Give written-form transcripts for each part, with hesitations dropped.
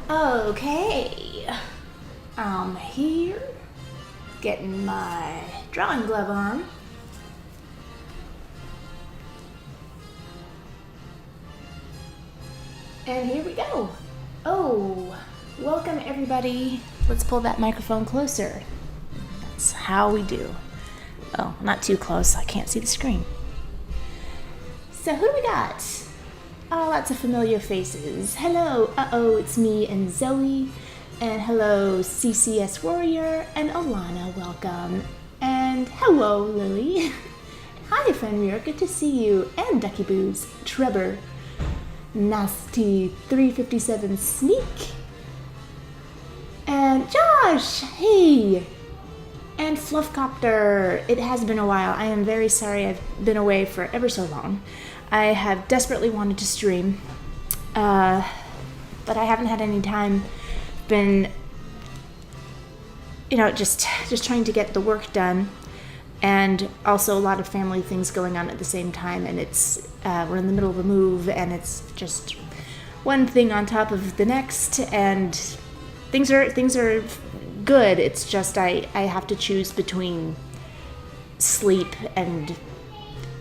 Okay, I'm here, getting my drawing glove on. And here we go. Oh, welcome everybody. Let's pull that microphone closer. That's how we do. Oh, not too close, I can't see the screen. So who do we got? Oh, lots of familiar faces. Hello, it's me and Zoe. And hello, CCS Warrior and Alana, welcome. And hello, Lily. Hi, Fenrir, good to see you. And Ducky Boos, Trevor, Nasty 357 Sneak. And Josh, hey. And Fluffcopter, it has been a while. I am very sorry I've been away for ever so long. I have desperately wanted to stream, but I haven't had any time. Been, just trying to get the work done, and also a lot of family things going on at the same time. And it's we're in the middle of a move, and it's just one thing on top of the next, and things are good. It's just I have to choose between sleep and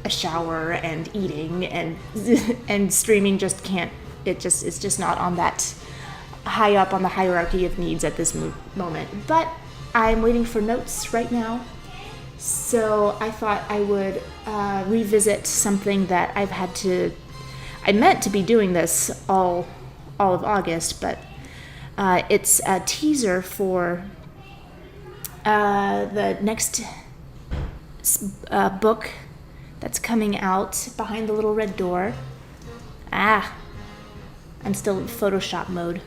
a shower and eating, and streaming just can't. It's just not on that high up on the hierarchy of needs at this moment. But I'm waiting for notes right now, so I thought I would revisit something that I meant to be doing this all of August, but it's a teaser for the next book that's coming out, Behind the Little Red Door. I'm still in Photoshop mode.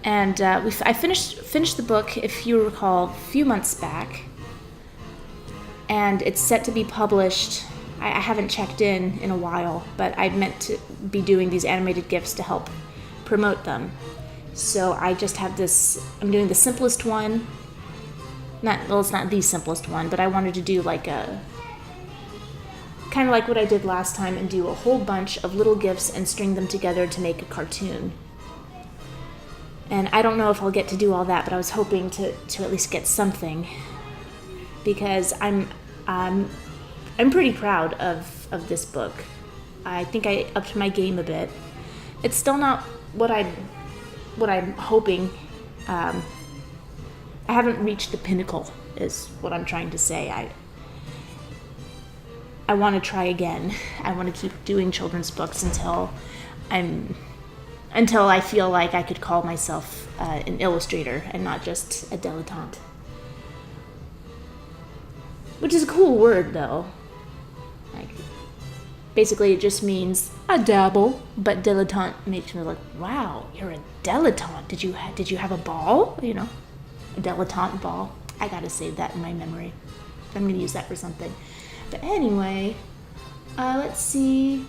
And I finished the book, if you recall, a few months back, and it's set to be published. I haven't checked in a while, but I meant to be doing these animated GIFs to help promote them. So I just have this, I'm doing the simplest one. It's not the simplest one, but I wanted to do like kind of like what I did last time, and do a whole bunch of little GIFs and string them together to make a cartoon. And I don't know if I'll get to do all that, but I was hoping to at least get something, because I'm pretty proud of this book. I think I upped my game a bit. It's still not what I'm hoping. I haven't reached the pinnacle, is what I'm trying to say. I want to try again. I want to keep doing children's books until I feel like I could call myself an illustrator and not just a dilettante. Which is a cool word, though. Like, basically, it just means a dabble, but dilettante makes me like, wow, you're a dilettante. Did you have a ball? A dilettante ball. I gotta save that in my memory. I'm gonna use that for something. But anyway, let's see.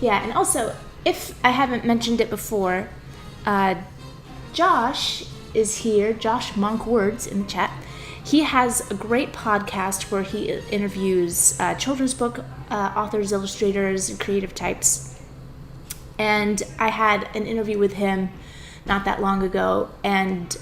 Yeah, and also, if I haven't mentioned it before, Josh is here, Josh Monk Words in the chat. He has a great podcast where he interviews children's book authors, illustrators, and creative types. And I had an interview with him not that long ago, and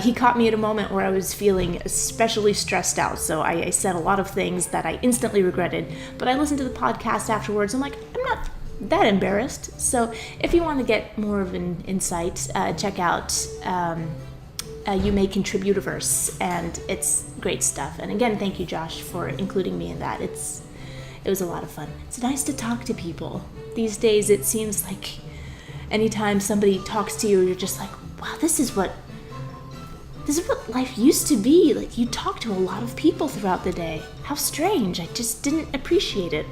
he caught me at a moment where I was feeling especially stressed out. So I said a lot of things that I instantly regretted, but I listened to the podcast afterwards. I'm like, I'm not that embarrassed. So if you want to get more of an insight, check out You May Contributiverse, and it's great stuff. And again, thank you, Josh, for including me in that. It was a lot of fun. It's nice to talk to people. These days, it seems like anytime somebody talks to you, you're just like, wow, this is what life used to be. Like, you talk to a lot of people throughout the day. How strange. I just didn't appreciate it.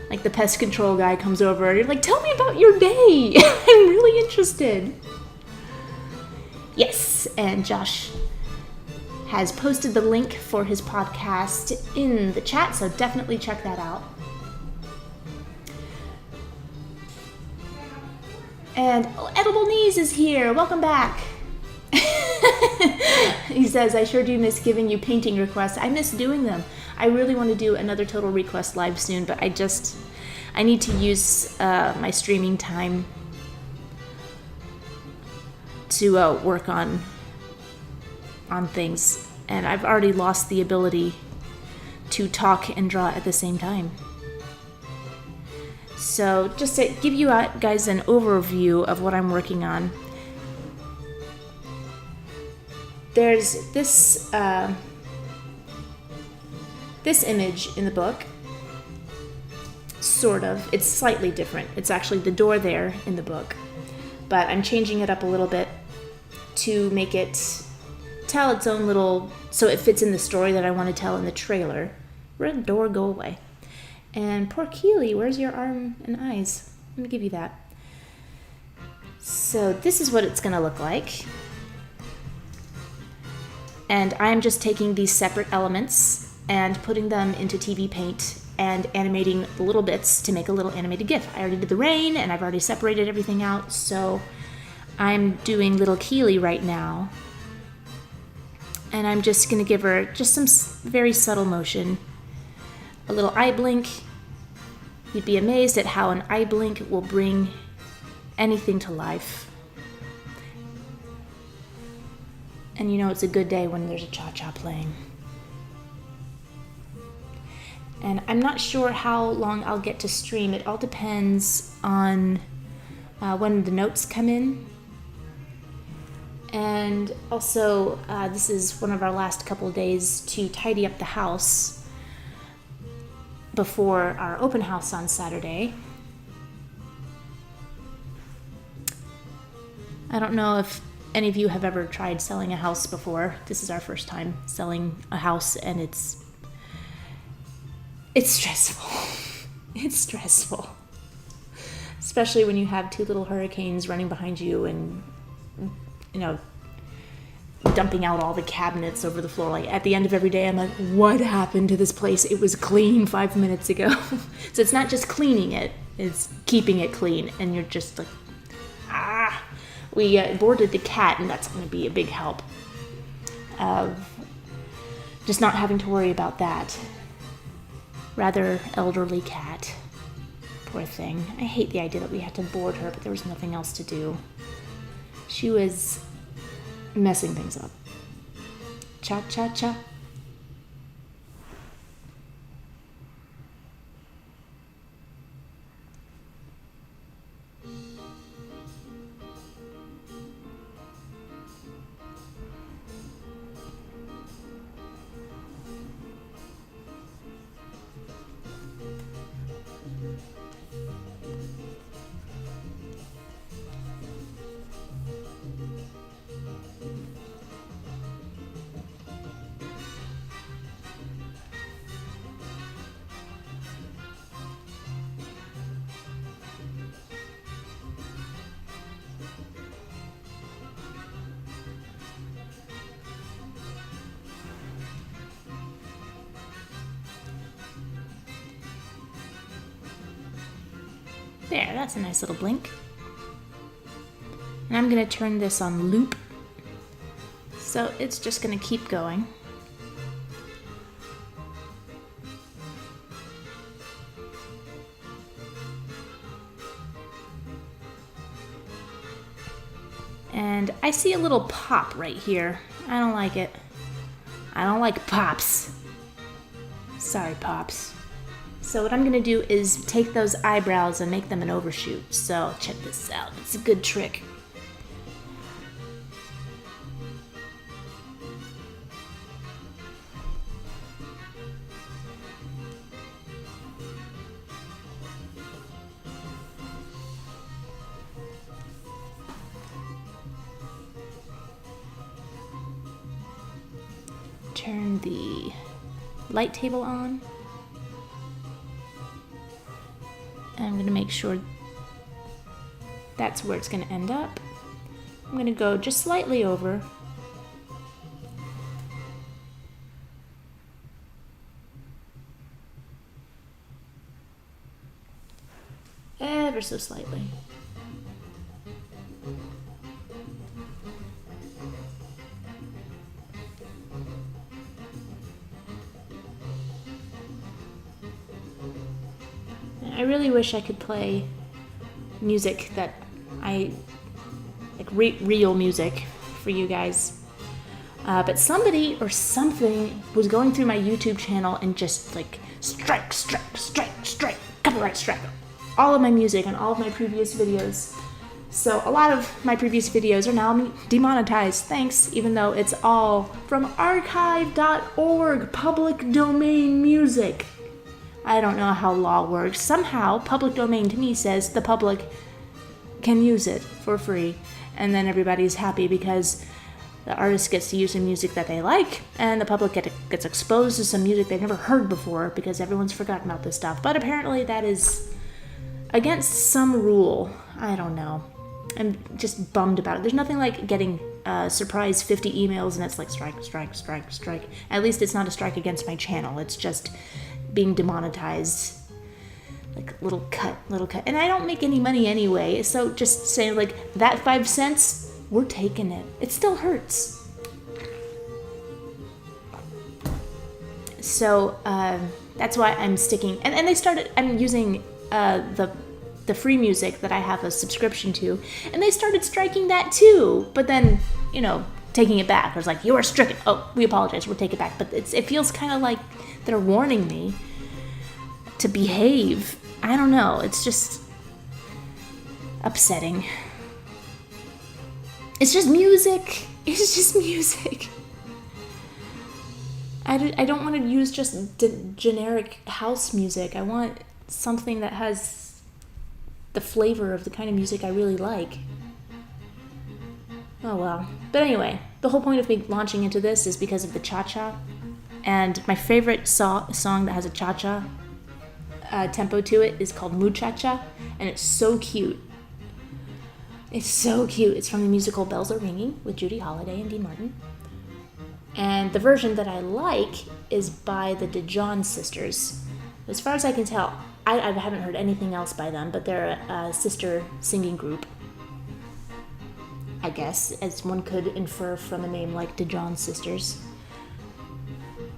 Like, the pest control guy comes over and you're like, tell me about your day. I'm really interested. Yes, and Josh has posted the link for his podcast in the chat, so definitely check that out. And Edible Knees is here. Welcome back. He says, I sure do miss giving you painting requests. I miss doing them. I really want to do another Total Request live soon, but I need to use my streaming time to work on things, and I've already lost the ability to talk and draw at the same time. So just to give you guys an overview of what I'm working on, there's this image in the book, sort of. It's slightly different. It's actually the door there in the book, but I'm changing it up a little bit to make it tell its own little, so it fits in the story that I want to tell in the trailer. Red door, go away. And poor Keely, where's your arm and eyes? Let me give you that. So this is what it's going to look like. And I'm just taking these separate elements and putting them into TV Paint and animating the little bits to make a little animated GIF. I already did the rain, and I've already separated everything out, so I'm doing little Keely right now. And I'm just going to give her just some very subtle motion. A little eye blink. You'd be amazed at how an eye blink will bring anything to life. And you know it's a good day when there's a cha-cha playing. And I'm not sure how long I'll get to stream. It all depends on when the notes come in. And also, this is one of our last couple of days to tidy up the house before our open house on Saturday. I don't know if any of you have ever tried selling a house before. This is our first time selling a house, and it's stressful. It's stressful. Especially when you have two little hurricanes running behind you and, you know, dumping out all the cabinets over the floor. Like, at the end of every day, I'm like, what happened to this place? It was clean 5 minutes ago. So it's not just cleaning it, it's keeping it clean. And you're just like, We boarded the cat, and that's going to be a big help of just not having to worry about that. Rather elderly cat. Poor thing. I hate the idea that we had to board her, but there was nothing else to do. She was messing things up. Cha-cha-cha. There, that's a nice little blink. And I'm gonna turn this on loop. So it's just gonna keep going. And I see a little pop right here. I don't like it. I don't like pops. Sorry, pops. So what I'm gonna do is take those eyebrows and make them an overshoot. So check this out. It's a good trick. Turn the light table on. And I'm going to make sure that's where it's going to end up. I'm going to go just slightly over. Ever so slightly. I really wish I could play music that like real music for you guys. But somebody or something was going through my YouTube channel and just like strike, copyright strike. All of my music and all of my previous videos. So a lot of my previous videos are now demonetized, thanks, even though it's all from archive.org, public domain music. I don't know how law works. Somehow, public domain to me says the public can use it for free. And then everybody's happy because the artist gets to use some music that they like, and the public gets exposed to some music they've never heard before because everyone's forgotten about this stuff. But apparently that is against some rule. I don't know. I'm just bummed about it. There's nothing like getting surprise 50 emails and it's like strike. At least it's not a strike against my channel. It's just being demonetized, like little cut. And I don't make any money anyway, so just saying like that 5 cents, we're taking it. It still hurts. So that's why I'm sticking, and I'm using the free music that I have a subscription to, and they started striking that too, but then, taking it back. I was like, you are stricken. Oh, we apologize, we'll take it back. But it feels kind of like they're warning me to behave. I don't know. It's just upsetting. It's just music. It's just music. I don't want to use just generic house music. I want something that has the flavor of the kind of music I really like. Oh well. But anyway, the whole point of me launching into this is because of the cha-cha. And my favorite song that has a cha-cha tempo to it is called Muchacha, and it's so cute. It's so cute. It's from the musical Bells Are Ringing with Judy Holliday and Dean Martin. And the version that I like is by the Dijon sisters. As far as I can tell, I haven't heard anything else by them, but they're a sister singing group, I guess, as one could infer from a name like Dijon sisters.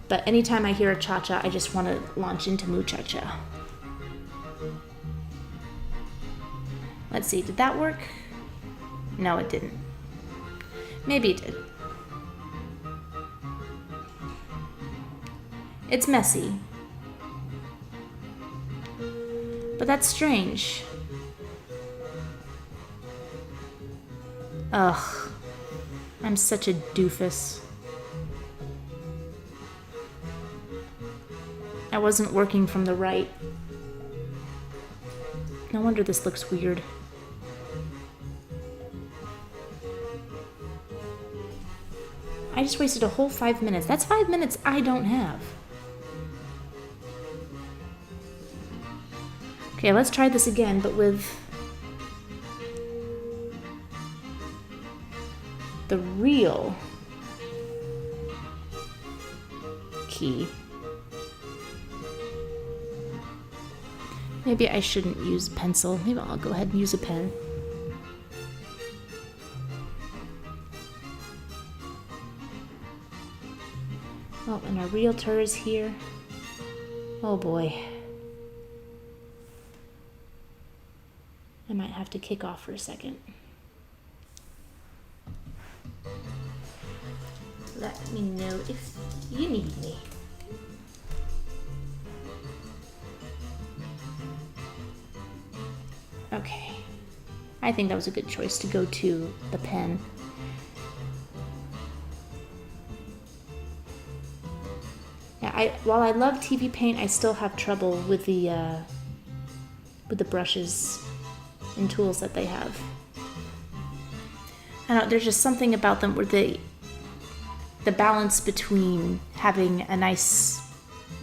But anytime I hear a cha-cha, I just want to launch into Muchacha. Let's see, did that work? No, it didn't. Maybe it did. It's messy. But that's strange. Ugh. I'm such a doofus. I wasn't working from the right. No wonder this looks weird. I just wasted a whole 5 minutes. That's 5 minutes I don't have. Okay, let's try this again, but with the real key. Maybe I shouldn't use a pencil. Maybe I'll go ahead and use a pen. Oh, and our realtor is here. Oh boy. I might have to kick off for a second. Let me know if you need me. Okay. I think that was a good choice to go to the pen. Yeah, while I love TV Paint, I still have trouble with the brushes and tools that they have. I don't know, there's just something about them where the balance between having a nice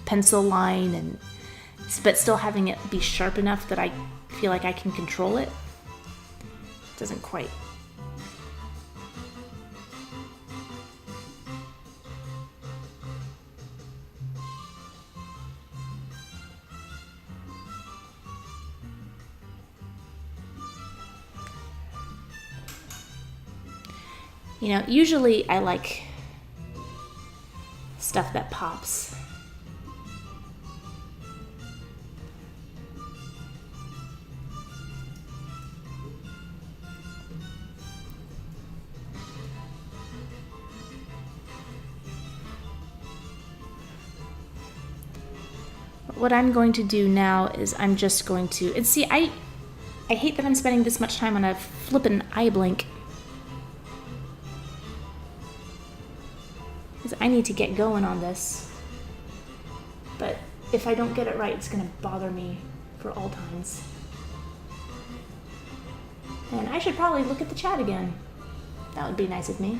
pencil line and but still having it be sharp enough that I feel like I can control it doesn't quite. You know, usually I like stuff that pops. What I'm going to do now is I'm just going to, and see, I hate that I'm spending this much time on a flippin' eye blink. Because I need to get going on this. But if I don't get it right, it's going to bother me for all times. And I should probably look at the chat again. That would be nice of me.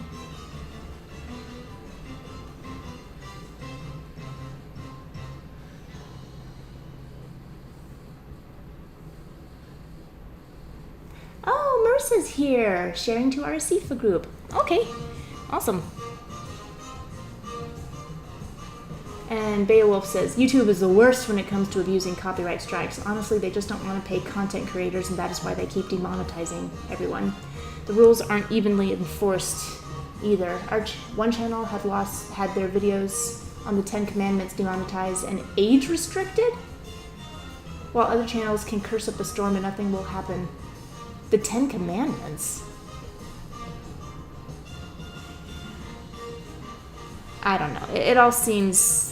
Oh, Merce's here, sharing to our Asifa group. Okay, awesome. And Beowulf says, YouTube is the worst when it comes to abusing copyright strikes. Honestly, they just don't want to pay content creators, and that is why they keep demonetizing everyone. The rules aren't evenly enforced either. One channel had their videos on the 10 Commandments demonetized and age restricted, while other channels can curse up a storm and nothing will happen. The 10 Commandments? I don't know. It all seems...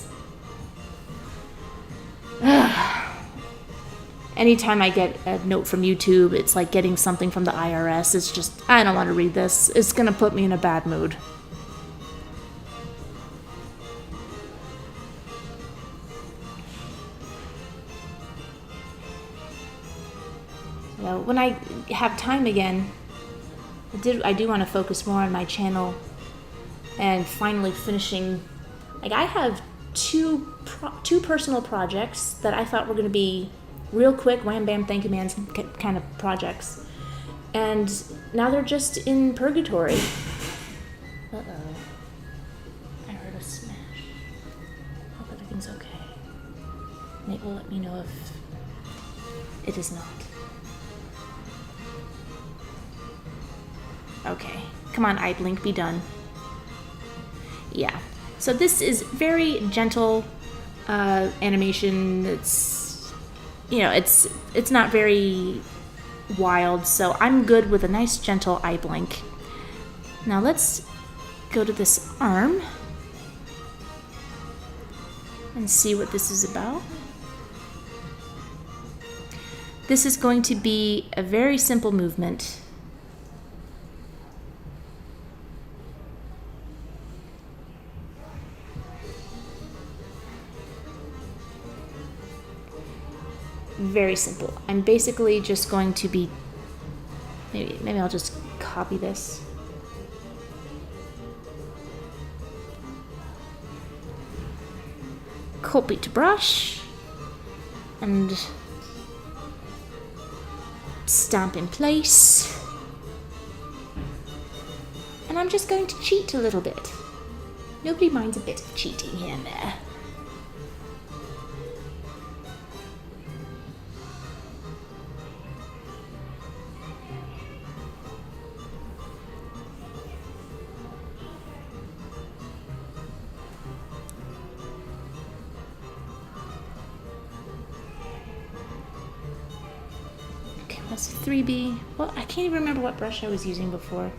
Anytime I get a note from YouTube, it's like getting something from the IRS. It's just, I don't want to read this. It's going to put me in a bad mood. You know, when I have time again, I do want to focus more on my channel and finally finishing. Like, I have two personal projects that I thought were going to be real quick, wham bam thank you man kind of projects, and now they're just in purgatory. Uh-oh. I heard a smash. Hope everything's okay. Nate will let me know if it is not. Okay, come on, iBlink, be done. Yeah, so this is very gentle animation. It's, you know, it's not very wild, so I'm good with a nice gentle eye blink. Now let's go to this arm and see what this is about. This is going to be a very simple movement. Very simple. I'm basically just going to be, maybe I'll just copy this. Copy to brush and stamp in place. And I'm just going to cheat a little bit. Nobody minds a bit of cheating here and there. That's 3B. Well, I can't even remember what brush I was using before.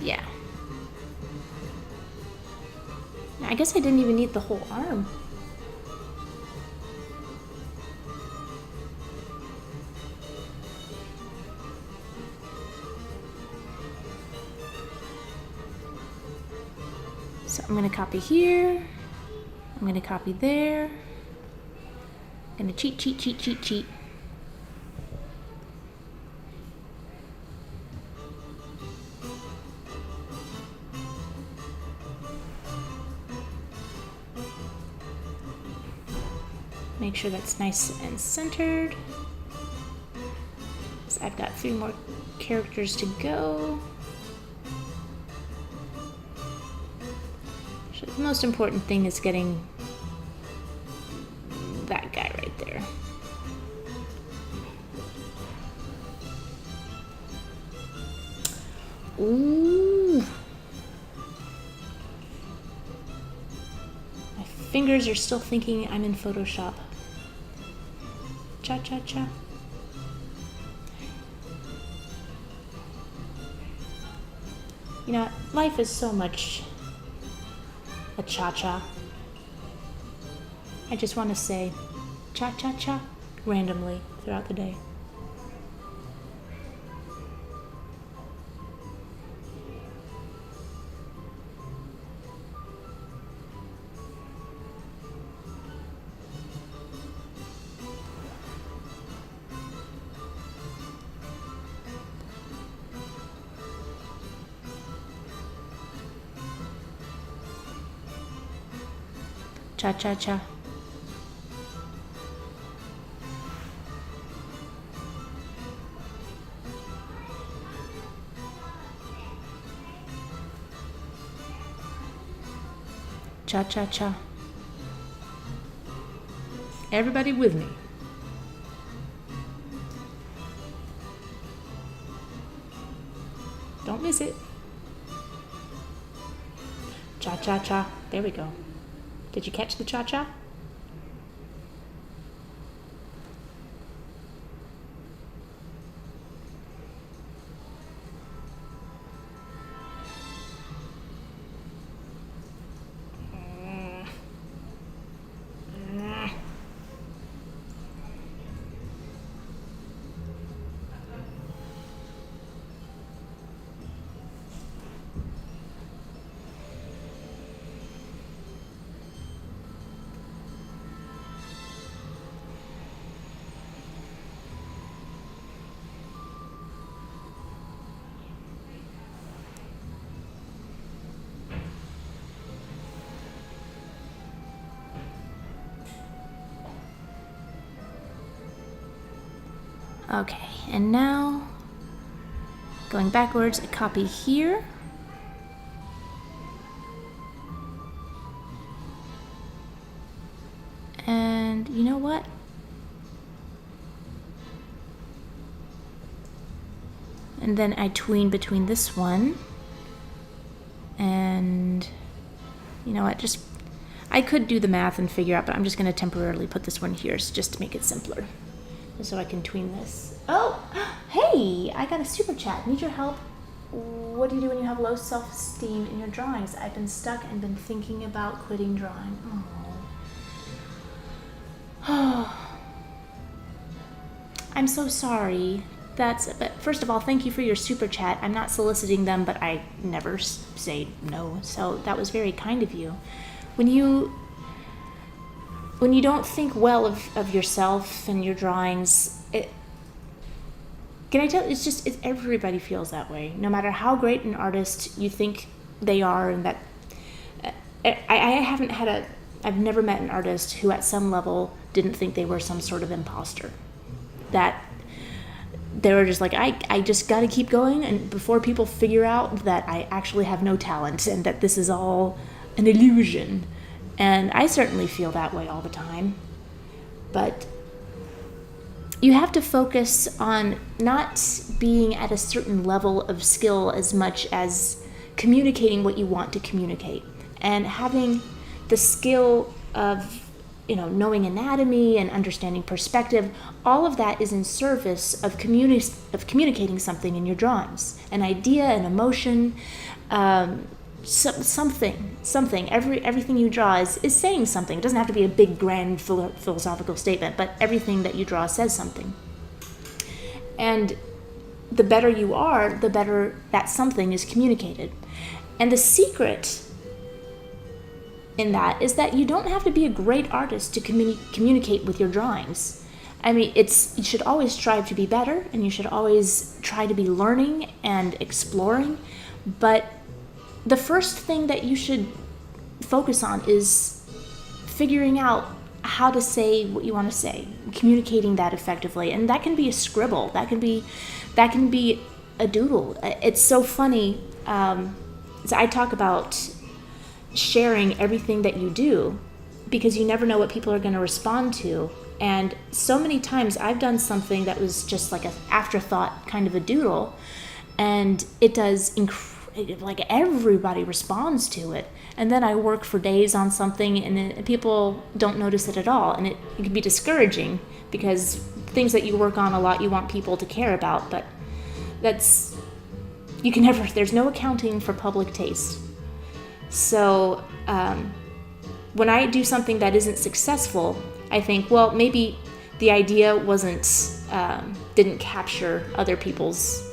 Yeah. I guess I didn't even need the whole arm. So I'm gonna copy here. I'm gonna copy there. I'm gonna cheat. Make sure that's nice and centered. So I've got 3 more characters to go. So the most important thing is getting that guy right there. Ooh. My fingers are still thinking I'm in Photoshop. Cha-cha-cha. You know, life is so much a cha-cha. I just want to say cha-cha-cha randomly throughout the day. Cha-cha-cha. Cha-cha-cha. Everybody with me. Don't miss it. Cha-cha-cha. There we go. Did you catch the cha-cha? Okay, and now going backwards, a copy here. And you know what? And then I tween between this one and you know what, just I could do the math and figure out, but I'm just going to temporarily put this one here just to make it simpler. So I can tween this. Oh, hey, I got a super chat. Need your help? What do you do when you have low self-esteem in your drawings? I've been stuck and been thinking about quitting drawing. Oh. I'm so sorry. But first of all, thank you for your super chat. I'm not soliciting them, but I never say no. So that was very kind of you. When you don't think well of yourself and your drawings, can I tell you, everybody feels that way. No matter how great an artist you think they are, and that I've never met an artist who at some level didn't think they were some sort of imposter. That they were just like, I just got to keep going, and before people figure out that I actually have no talent and that this is all an illusion. And I certainly feel that way all the time. But you have to focus on not being at a certain level of skill as much as communicating what you want to communicate, and having the skill of knowing anatomy and understanding perspective. All of that is in service of communicating something in your drawings, an idea, an emotion, something. Everything you draw is saying something. It doesn't have to be a big, grand philosophical statement, but everything that you draw says something. And the better you are, the better that something is communicated. And the secret in that is that you don't have to be a great artist to communicate with your drawings. I mean, you should always strive to be better, and you should always try to be learning and exploring. But the first thing that you should focus on is figuring out how to say what you want to say, communicating that effectively. And that can be a scribble. That can be a doodle. It's so funny. So I talk about sharing everything that you do, because you never know what people are going to respond to. And so many times I've done something that was just like an afterthought kind of a doodle, and it does like everybody responds to it. And then I work for days on something, and people don't notice it at all. And it can be discouraging, because things that you work on a lot, you want people to care about, but there's no accounting for public taste. So when I do something that isn't successful, I think, well, maybe the idea didn't capture other people's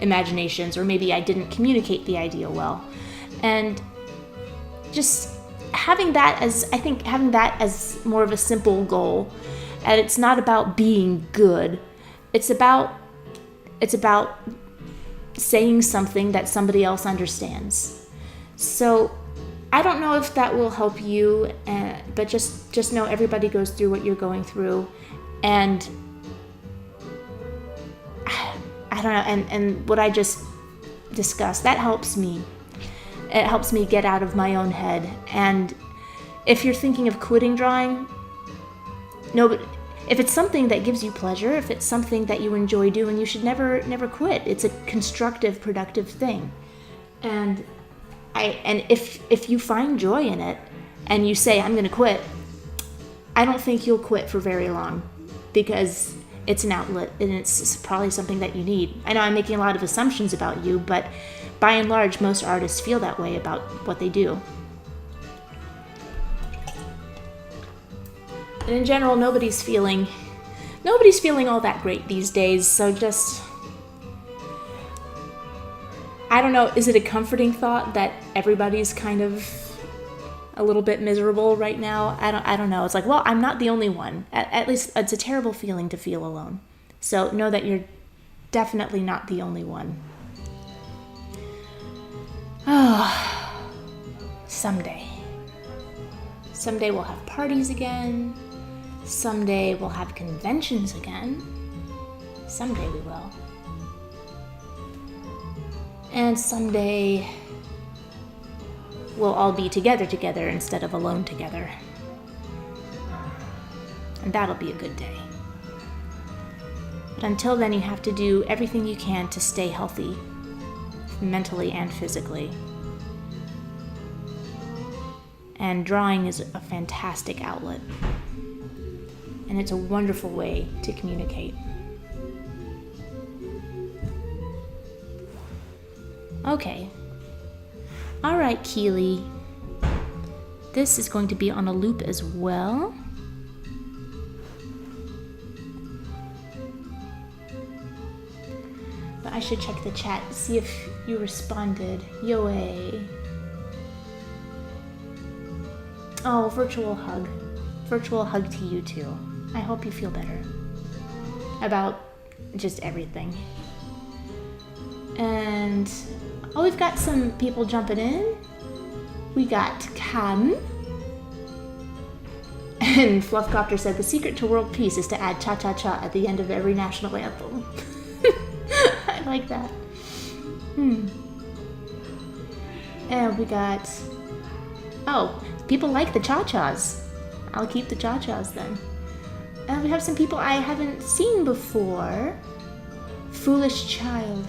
imaginations, or maybe I didn't communicate the idea well. And just having that as more of a simple goal. And it's not about being good. It's about saying something that somebody else understands. So I don't know if that will help you, but just know everybody goes through what you're going through. And I don't know, and what I just discussed, that helps me. It helps me get out of my own head. And if you're thinking of quitting drawing, but if it's something that gives you pleasure, if it's something that you enjoy doing, you should never quit. It's a constructive, productive thing. And if you find joy in it and you say, I'm going to quit, I don't think you'll quit for very long, because it's an outlet, and it's probably something that you need. I know I'm making a lot of assumptions about you, but by and large, most artists feel that way about what they do. And in general, nobody's feeling all that great these days, so just, I don't know, is it a comforting thought that everybody's kind of a little bit miserable right now? I don't know. It's like, well, I'm not the only one. At least it's a terrible feeling to feel alone. So know that you're definitely not the only one. Oh, someday we'll have parties again. Someday we'll have conventions again. Someday we will. And someday we'll all be together instead of alone together. And that'll be a good day. But until then, you have to do everything you can to stay healthy, mentally and physically. And drawing is a fantastic outlet. And it's a wonderful way to communicate. Okay. All right, Keely. This is going to be on a loop as well. But I should check the chat to see if you responded. Yoey. Oh, virtual hug. Virtual hug to you too. I hope you feel better about just everything. And we've got some people jumping in. We got Cam. And Fluffcopter said, the secret to world peace is to add cha-cha-cha at the end of every national anthem. I like that. And we got... Oh, people like the cha-chas. I'll keep the cha-chas then. And we have some people I haven't seen before. Foolish child.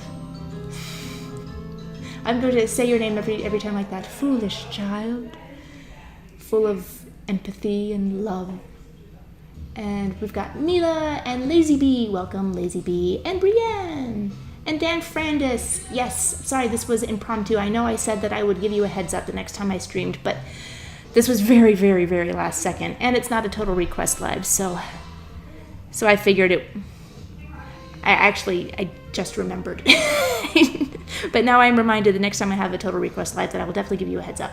I'm going to say your name every time like that. Foolish child. Full of empathy and love. And we've got Mila and Lazy Bee. Welcome, Lazy Bee. And Brienne. And Dan Frandis. Yes, sorry, this was impromptu. I know I said that I would give you a heads up the next time I streamed, but this was very, very, very last second. And it's not a Total Request Live, so I figured it... I just remembered. But now I'm reminded the next time I have a Total Request Live that I will definitely give you a heads up.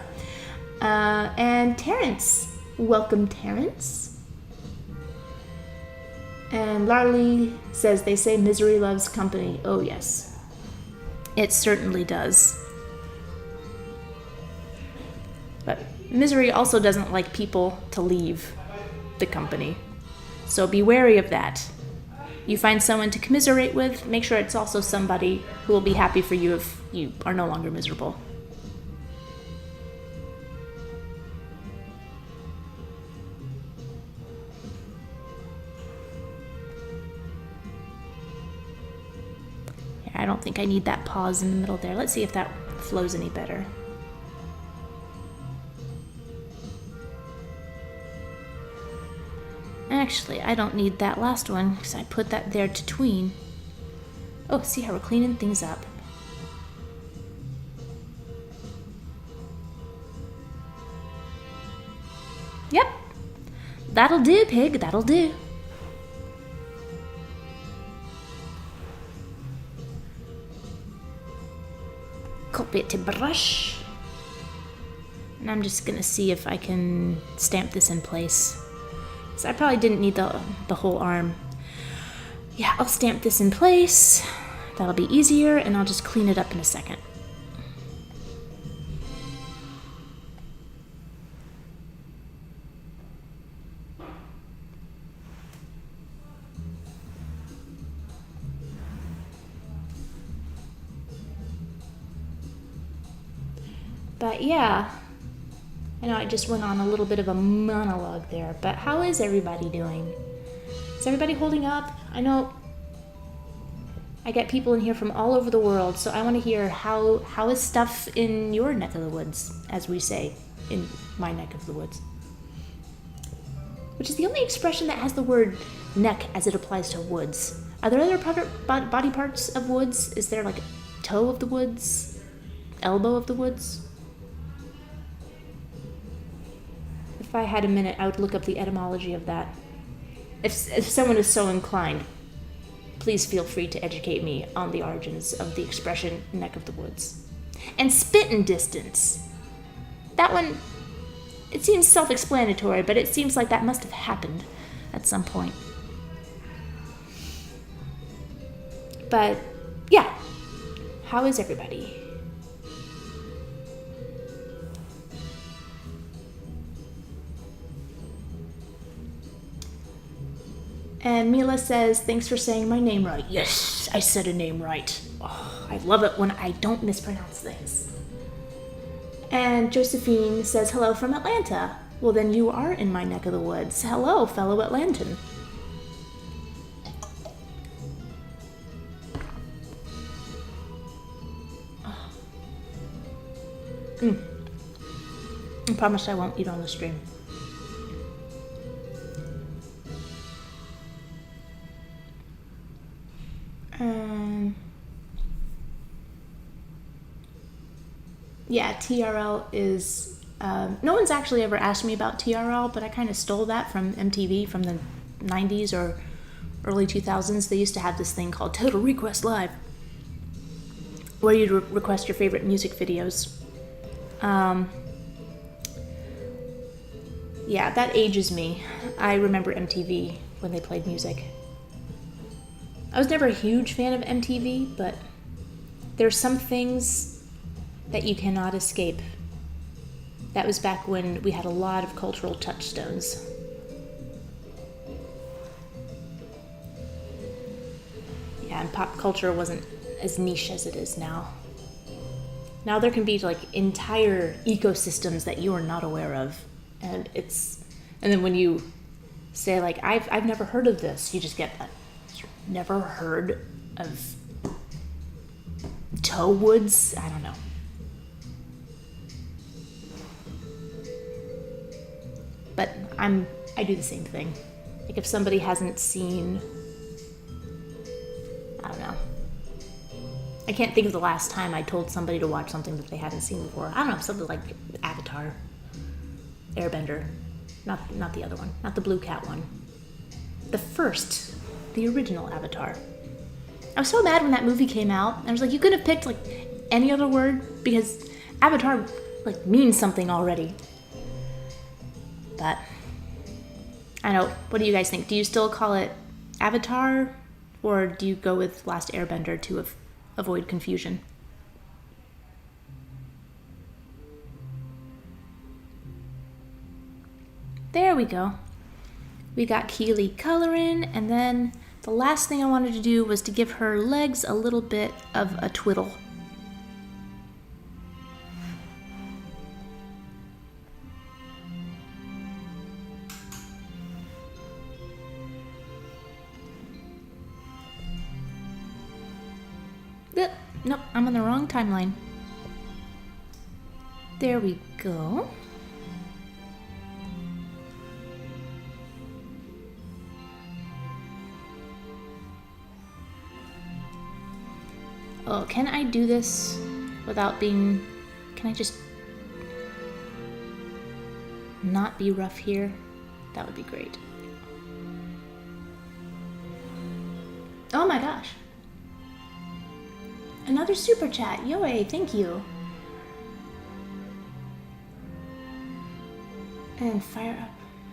And Terrence. Welcome, Terrence. And Larly says, they say misery loves company. Oh, yes. It certainly does. But misery also doesn't like people to leave the company. So be wary of that. You find someone to commiserate with, make sure it's also somebody who will be happy for you if you are no longer miserable. I don't think I need that pause in the middle there. Let's see if that flows any better. Actually, I don't need that last one because I put that there to tween. Oh, see how we're cleaning things up. Yep. That'll do, pig. That'll do. Bit to brush, and I'm just gonna see if I can stamp this in place. So I probably didn't need the whole arm. Yeah, I'll stamp this in place. That'll be easier, and I'll just clean it up in a second. But yeah, I know I just went on a little bit of a monologue there, but how is everybody doing? Is everybody holding up? I know I get people in here from all over the world, so I want to hear how is stuff in your neck of the woods, as we say in my neck of the woods. Which is the only expression that has the word neck as it applies to woods. Are there other body parts of woods? Is there like toe of the woods? Elbow of the woods? If I had a minute, I would look up the etymology of that. If someone is so inclined, please feel free to educate me on the origins of the expression neck of the woods. And spittin' distance. That one, it seems self-explanatory, but it seems like that must have happened at some point. But, yeah. How is everybody? And Mila says, thanks for saying my name right. Yes, I said a name right. Oh, I love it when I don't mispronounce things. And Josephine says, hello from Atlanta. Well, then you are in my neck of the woods. Hello, fellow Atlantan. I promise I won't eat on the stream. Yeah, TRL is... no one's actually ever asked me about TRL, but I kind of stole that from MTV from the 90s or early 2000s. They used to have this thing called Total Request Live, where you'd request your favorite music videos. Yeah, that ages me. I remember MTV when they played music. I was never a huge fan of MTV, but there's some things that you cannot escape. That was back when we had a lot of cultural touchstones. pop culture wasn't as niche as it is now. Now there can be like entire ecosystems that you are not aware of, and then when you say like I've never heard of this, you just get that. Never heard of toe woods? I don't know. But I do the same thing. Like if somebody hasn't seen, I don't know. I can't think of the last time I told somebody to watch something that they hadn't seen before. I don't know, something like Avatar, Airbender, not the other one, not the Blue Cat one. The original Avatar. I was so mad when that movie came out. I was like, you could have picked like any other word because Avatar like means something already. But I don't know. What do you guys think? Do you still call it Avatar, or do you go with Last Airbender to avoid confusion? There we go. We got Keely coloring, and then the last thing I wanted to do was to give her legs a little bit of a twiddle. Nope, I'm on the wrong timeline. There we go. Oh, can I do this without being... Can I just not be rough here? That would be great. Oh my gosh. Another super chat. Yay, thank you. And fire up.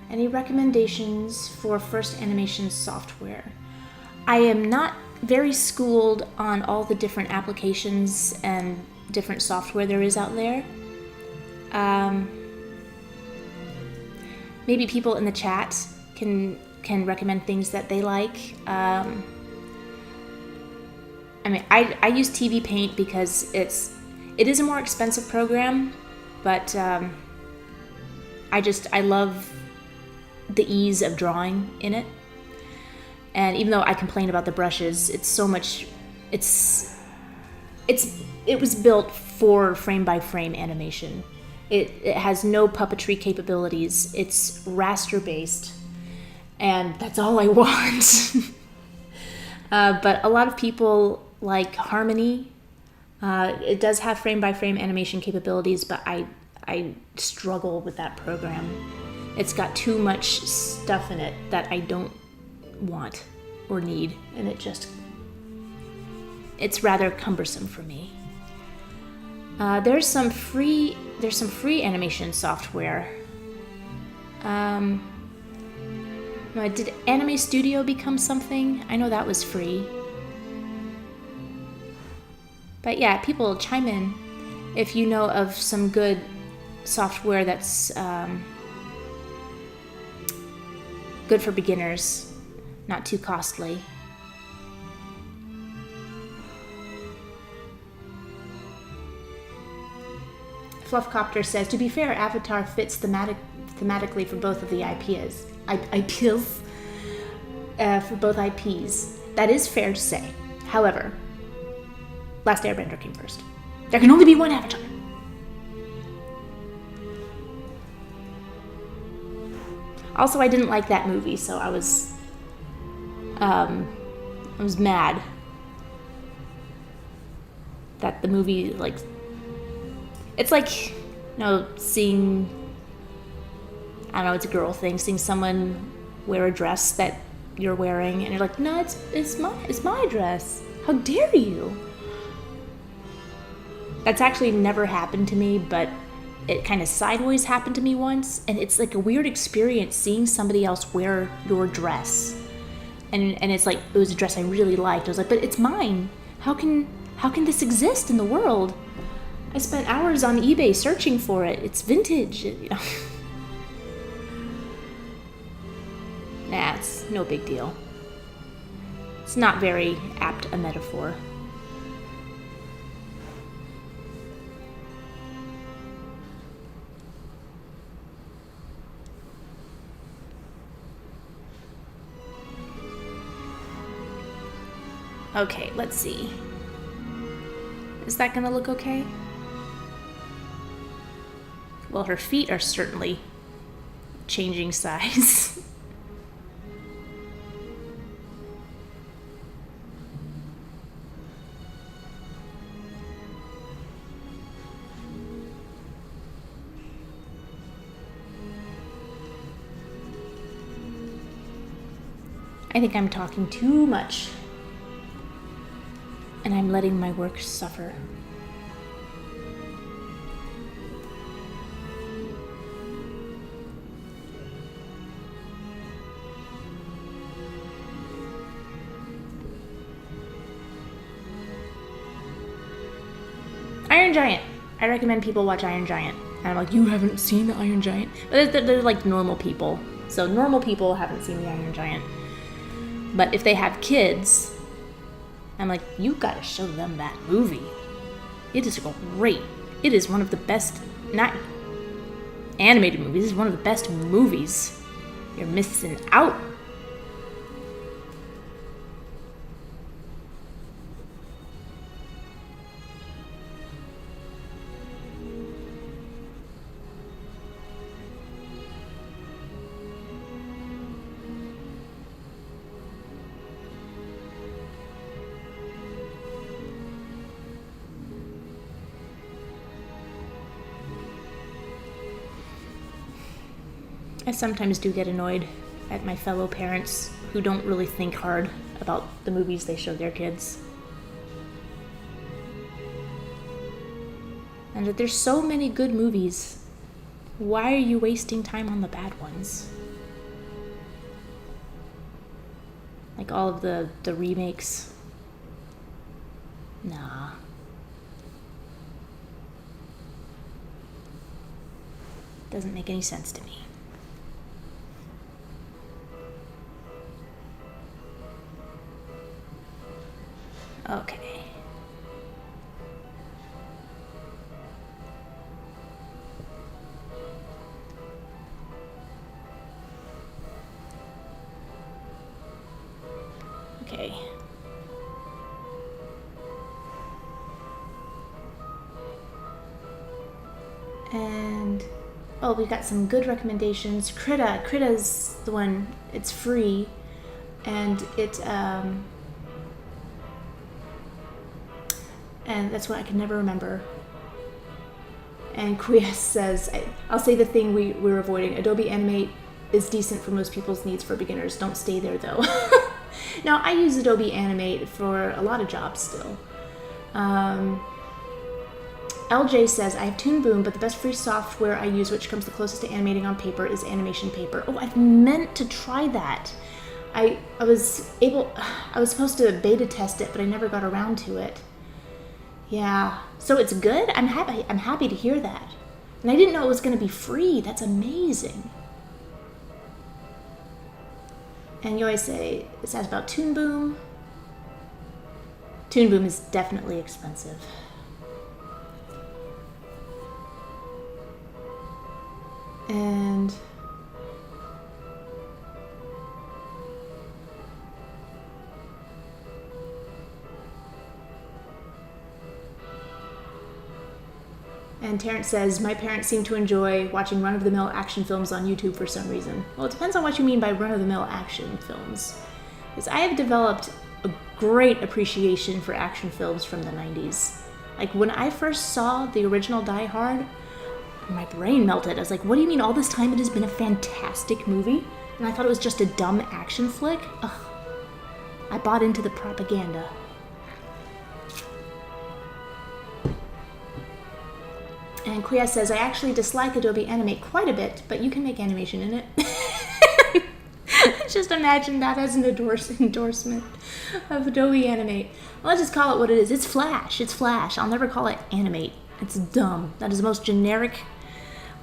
Any recommendations for first animation software? I am not very schooled on all the different applications and different software there is out there. Maybe people in the chat can recommend things that they like. I use TV Paint because it is a more expensive program, but I love the ease of drawing in it. And even though I complain about the brushes, it was built for frame by frame animation. It has no puppetry capabilities. It's raster based, and that's all I want. But a lot of people like Harmony. It does have frame by frame animation capabilities, but I struggle with that program. It's got too much stuff in it that I don't want or need, and it's rather cumbersome for me. There's some free animation software. Did Anime Studio become something? I know that was free. But yeah, people chime in if you know of some good software that's good for beginners, not too costly. Fluffcopter says, to be fair, Avatar fits thematically for both of the IPs. For both IPs. That is fair to say. However, Last Airbender came first. There can only be one Avatar. Also, I didn't like that movie, so I was mad that the movie, like, it's like, seeing, I don't know, it's a girl thing, seeing someone wear a dress that you're wearing, and you're like, no, it's my dress. How dare you? That's actually never happened to me, but it kind of sideways happened to me once, and it's like a weird experience seeing somebody else wear your dress. And it's like, it was a dress I really liked. I was like, but it's mine. How can this exist in the world? I spent hours on eBay searching for it. It's vintage, Nah, it's no big deal. It's not very apt a metaphor. Okay, let's see. Is that gonna look okay? Well, her feet are certainly changing size. I think I'm talking too much, and I'm letting my work suffer. Iron Giant. I recommend people watch Iron Giant. And I'm like, you haven't seen the Iron Giant? But they're like normal people. So normal people haven't seen the Iron Giant. But if they have kids, I'm like, you gotta show them that movie. It is great. It is one of the best, not animated movies, it is one of the best movies. You're missing out. I sometimes do get annoyed at my fellow parents who don't really think hard about the movies they show their kids. And that there's so many good movies. Why are you wasting time on the bad ones? Like all of the remakes. Nah. Doesn't make any sense to me. Okay. Okay. And oh, we got some good recommendations. Critta's the one. It's free, and and that's what I can never remember. And Quies says, I'll say the thing we're avoiding. Adobe Animate is decent for most people's needs for beginners. Don't stay there though. Now, I use Adobe Animate for a lot of jobs still. LJ says, I have Toon Boom, but the best free software I use, which comes the closest to animating on paper, is Animation Paper. Oh, I've meant to try that. I was supposed to beta test it, but I never got around to it. Yeah, so it's good. I'm happy to hear that, and I didn't know it was going to be free. That's amazing. And you always say it says about Toon Boom. Toon Boom is definitely expensive. And Terrence says, my parents seem to enjoy watching run-of-the-mill action films on YouTube for some reason. Well, it depends on what you mean by run-of-the-mill action films. Because I have developed a great appreciation for action films from the 90s. Like, when I first saw the original Die Hard, my brain melted. I was like, what do you mean all this time it has been a fantastic movie? And I thought it was just a dumb action flick? Ugh. I bought into the propaganda. And Quies says, I actually dislike Adobe Animate quite a bit, but you can make animation in it. Just imagine that as an endorsement of Adobe Animate. Well, let's just call it what it is. It's Flash. It's Flash. I'll never call it Animate. It's dumb. That is the most generic,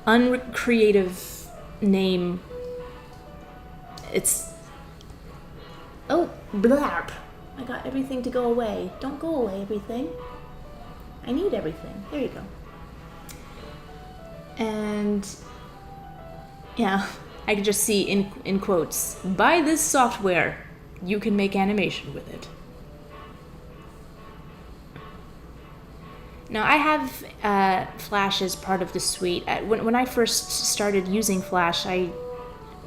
uncreative name. It's... Oh, blarp. I got everything to go away. Don't go away, everything. I need everything. There you go. And yeah, I could just see in quotes, buy this software. You can make animation with it. Now, I have Flash as part of the suite. When I first started using Flash, I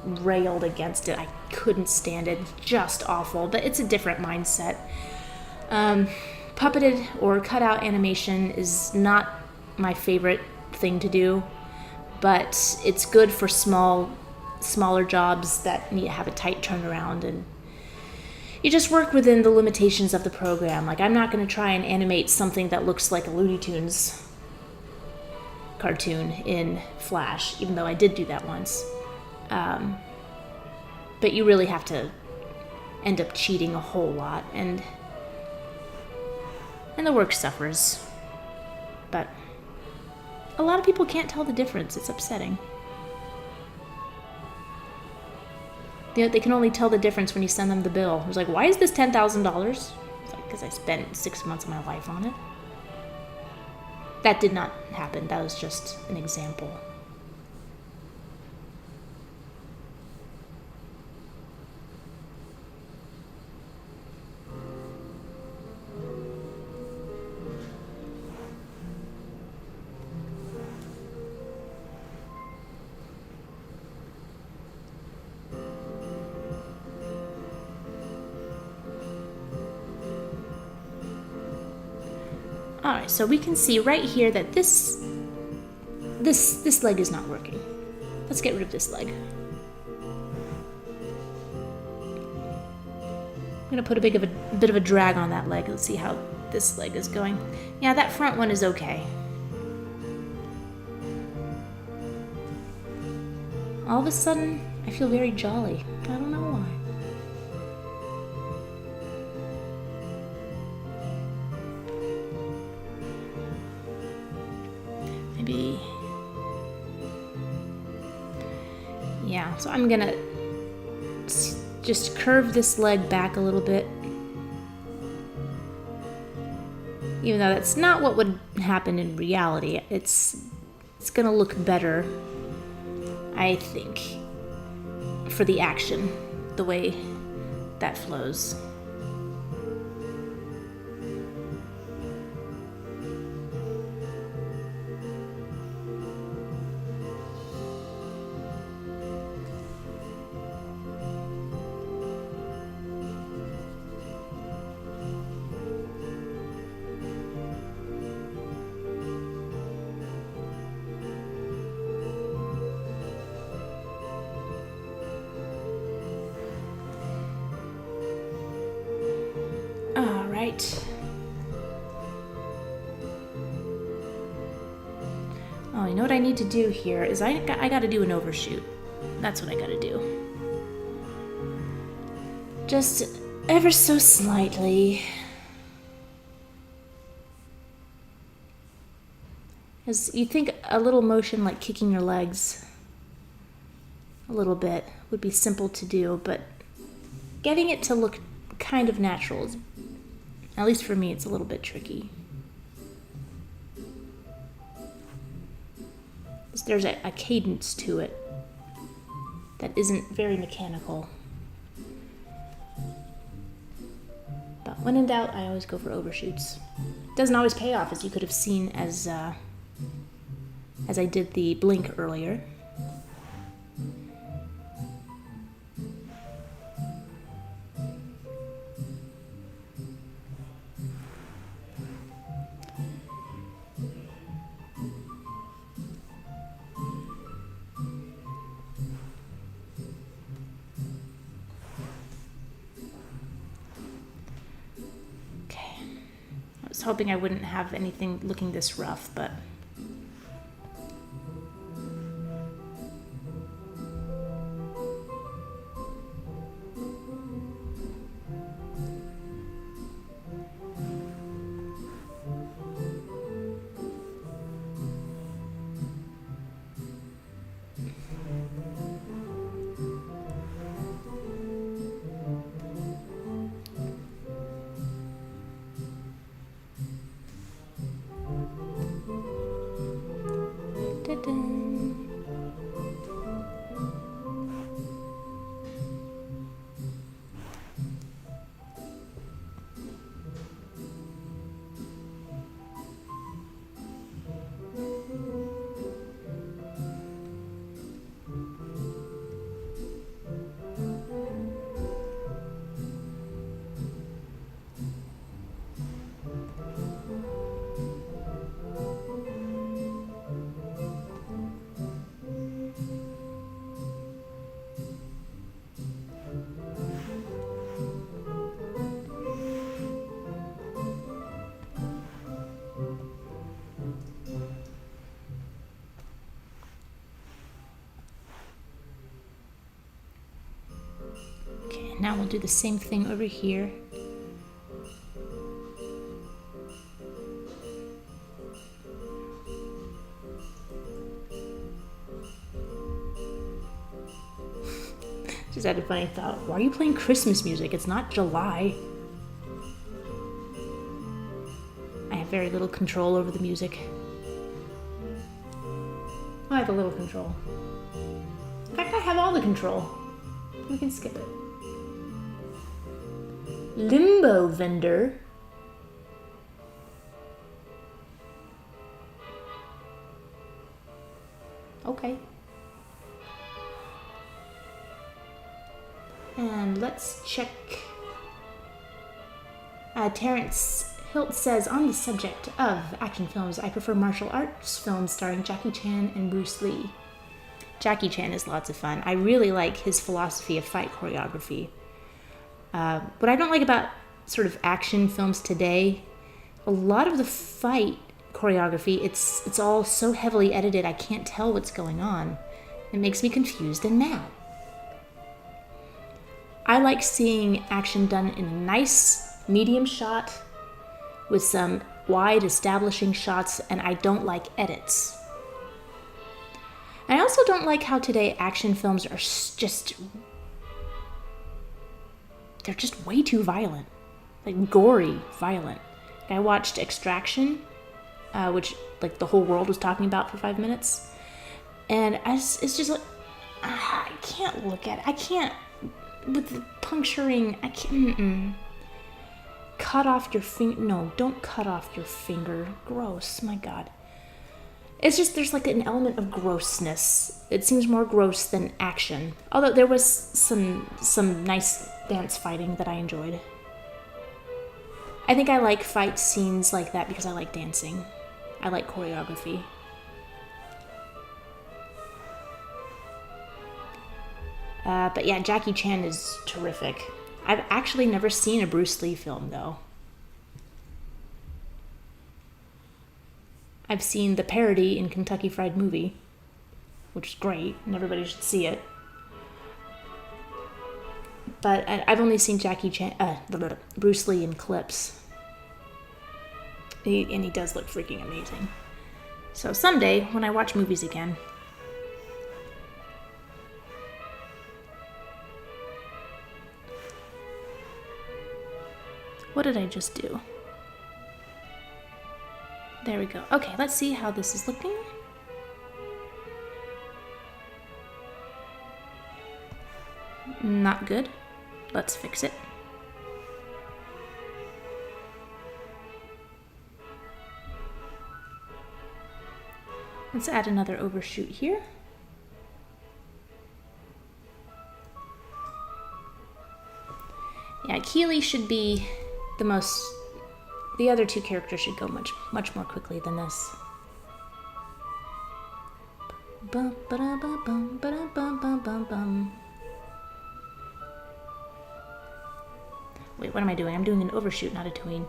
railed against it. I couldn't stand it. Just awful. But it's a different mindset. Puppeted or cutout animation is not my favorite thing to do, but it's good for smaller jobs that need to have a tight turnaround, and you just work within the limitations of the program. Like, I'm not going to try and animate something that looks like a Looney Tunes cartoon in Flash, even though I did do that once. But you really have to end up cheating a whole lot, and the work suffers. But a lot of people can't tell the difference. It's upsetting. They can only tell the difference when you send them the bill. It's like, why is this $10,000? It's like, because I spent 6 months of my life on it. That did not happen. That was just an example. Alright, so we can see right here that this leg is not working. Let's get rid of this leg. I'm going to put a bit of a drag on that leg. Let's see how this leg is going. Yeah, that front one is okay. All of a sudden, I feel very jolly. I don't know why. Maybe... yeah, so I'm gonna just curve this leg back a little bit. Even though that's not what would happen in reality. It's gonna look better, I think, for the action, the way that flows. Oh, you know what I need to do here is I got to do an overshoot. That's what I got to do. Just ever so slightly. Because you think a little motion like kicking your legs a little bit would be simple to do, but getting it to look kind of natural is, at least for me, it's a little bit tricky. There's a cadence to it that isn't very mechanical. But when in doubt, I always go for overshoots. It doesn't always pay off, as you could have seen as I did the blink earlier. I was hoping I wouldn't have anything looking this rough, but now we'll do the same thing over here. Just had a funny thought. Why are you playing Christmas music? It's not July. I have very little control over the music. I have a little control. In fact, I have all the control. We can skip it. Limbo vendor. Okay. And let's check. Terrence Hilt says, on the subject of action films, I prefer martial arts films starring Jackie Chan and Bruce Lee. Jackie Chan is lots of fun. I really like his philosophy of fight choreography. What I don't like about sort of action films today, a lot of the fight choreography, it's all so heavily edited, I can't tell what's going on. It makes me confused and mad. I like seeing action done in a nice medium shot with some wide establishing shots, and I don't like edits. I also don't like how today action films are they're just way too violent. Like gory violent. I watched Extraction, which like the whole world was talking about for 5 minutes. And it's just like, I can't look at it. I can't, with the puncturing, I can't, Cut off your finger. No, don't cut off your finger. Gross, my God. It's just, there's like an element of grossness. It seems more gross than action. Although there was some nice dance fighting that I enjoyed. I think I like fight scenes like that because I like dancing. I like choreography. But yeah, Jackie Chan is terrific. I've actually never seen a Bruce Lee film, though. I've seen the parody in Kentucky Fried Movie, which is great, and everybody should see it. But I've only seen Bruce Lee in clips. And he does look freaking amazing. So someday, when I watch movies again, what did I just do? There we go. Okay, let's see how this is looking. Not good. Let's fix it. Let's add another overshoot here. Yeah, Keely should be the other two characters should go much more quickly than this. Wait, what am I doing? I'm doing an overshoot, not a tween.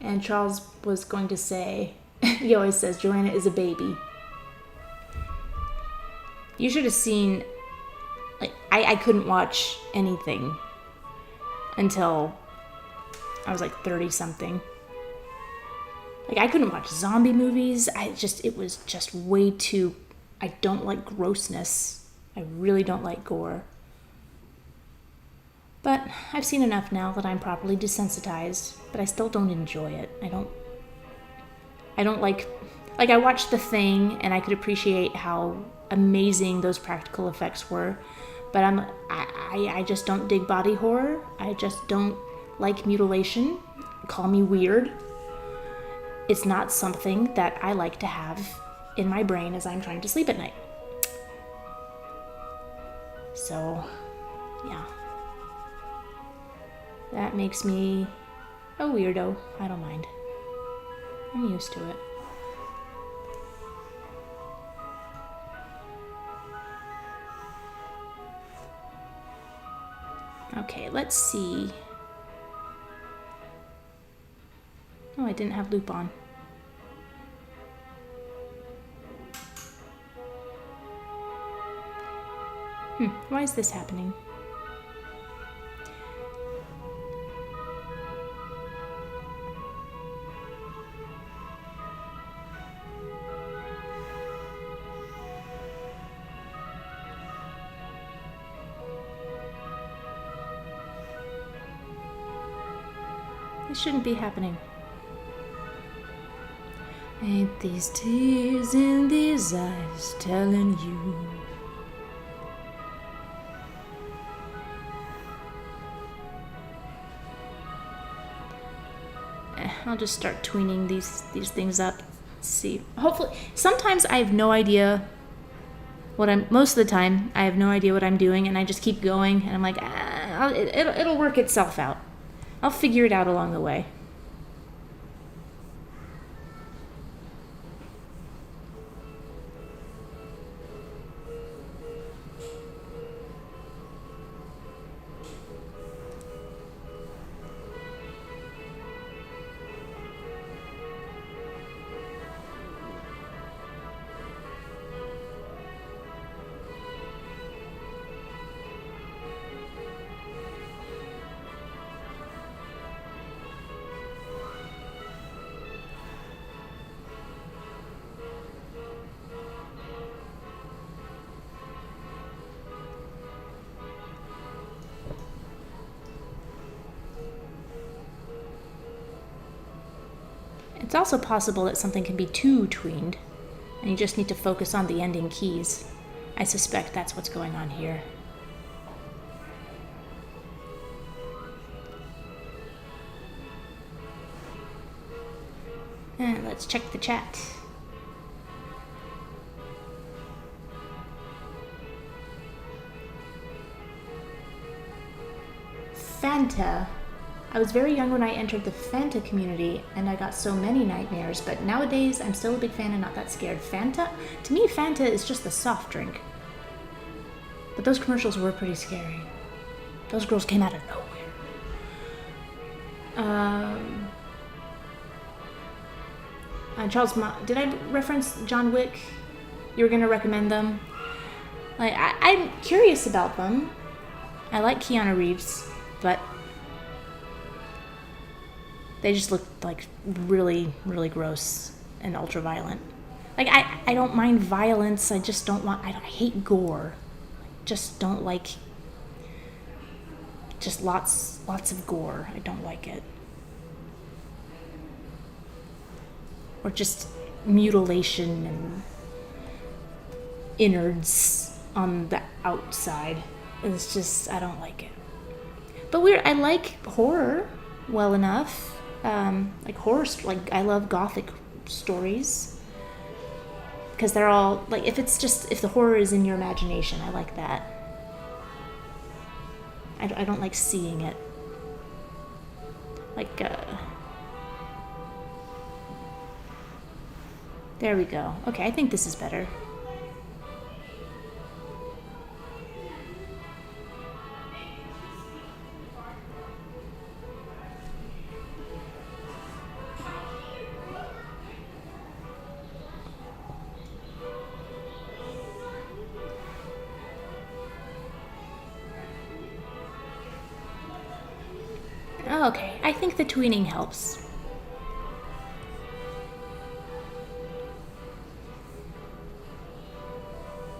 And Charles was going to say, he always says, Joanna is a baby. You should have seen, like, I couldn't watch anything until I was like 30 something. Like, I couldn't watch zombie movies. It was just way too, I don't like grossness. I really don't like gore. But I've seen enough now that I'm properly desensitized, but I still don't enjoy it. I don't like I watched The Thing and I could appreciate how amazing those practical effects were, but I just don't dig body horror. I just don't like mutilation. Call me weird. It's not something that I like to have in my brain as I'm trying to sleep at night. So, yeah. That makes me a weirdo. I don't mind. I'm used to it. Okay, let's see. Oh, I didn't have loop on. Why is this happening? This shouldn't be happening. Ain't these tears in these eyes telling you? I'll just start tweening these things up. Let's see. Hopefully, sometimes I have no idea most of the time, I have no idea what I'm doing, and I just keep going, and I'm like, it'll work itself out. I'll figure it out along the way. It's also possible that something can be too tweened, and you just need to focus on the ending keys. I suspect that's what's going on here. And let's check the chat. Fanta. I was very young when I entered the Fanta community, and I got so many nightmares, but nowadays I'm still a big fan and not that scared. Fanta? To me, Fanta is just a soft drink. But those commercials were pretty scary. Those girls came out of nowhere. Charles, did I reference John Wick? You were going to recommend them? Like, I'm curious about them. I like Keanu Reeves, but they just look like really, really gross and ultra violent. Like, I don't mind violence. I just don't want. I hate gore. Just don't like. Just lots of gore. I don't like it. Or just mutilation and innards on the outside. It's just, I don't like it. But I like horror well enough. Like horror, like I love gothic stories. Because they're all, like, if the horror is in your imagination, I like that. I don't like seeing it. Like, there we go. Okay, I think this is better. Okay, I think the tweening helps.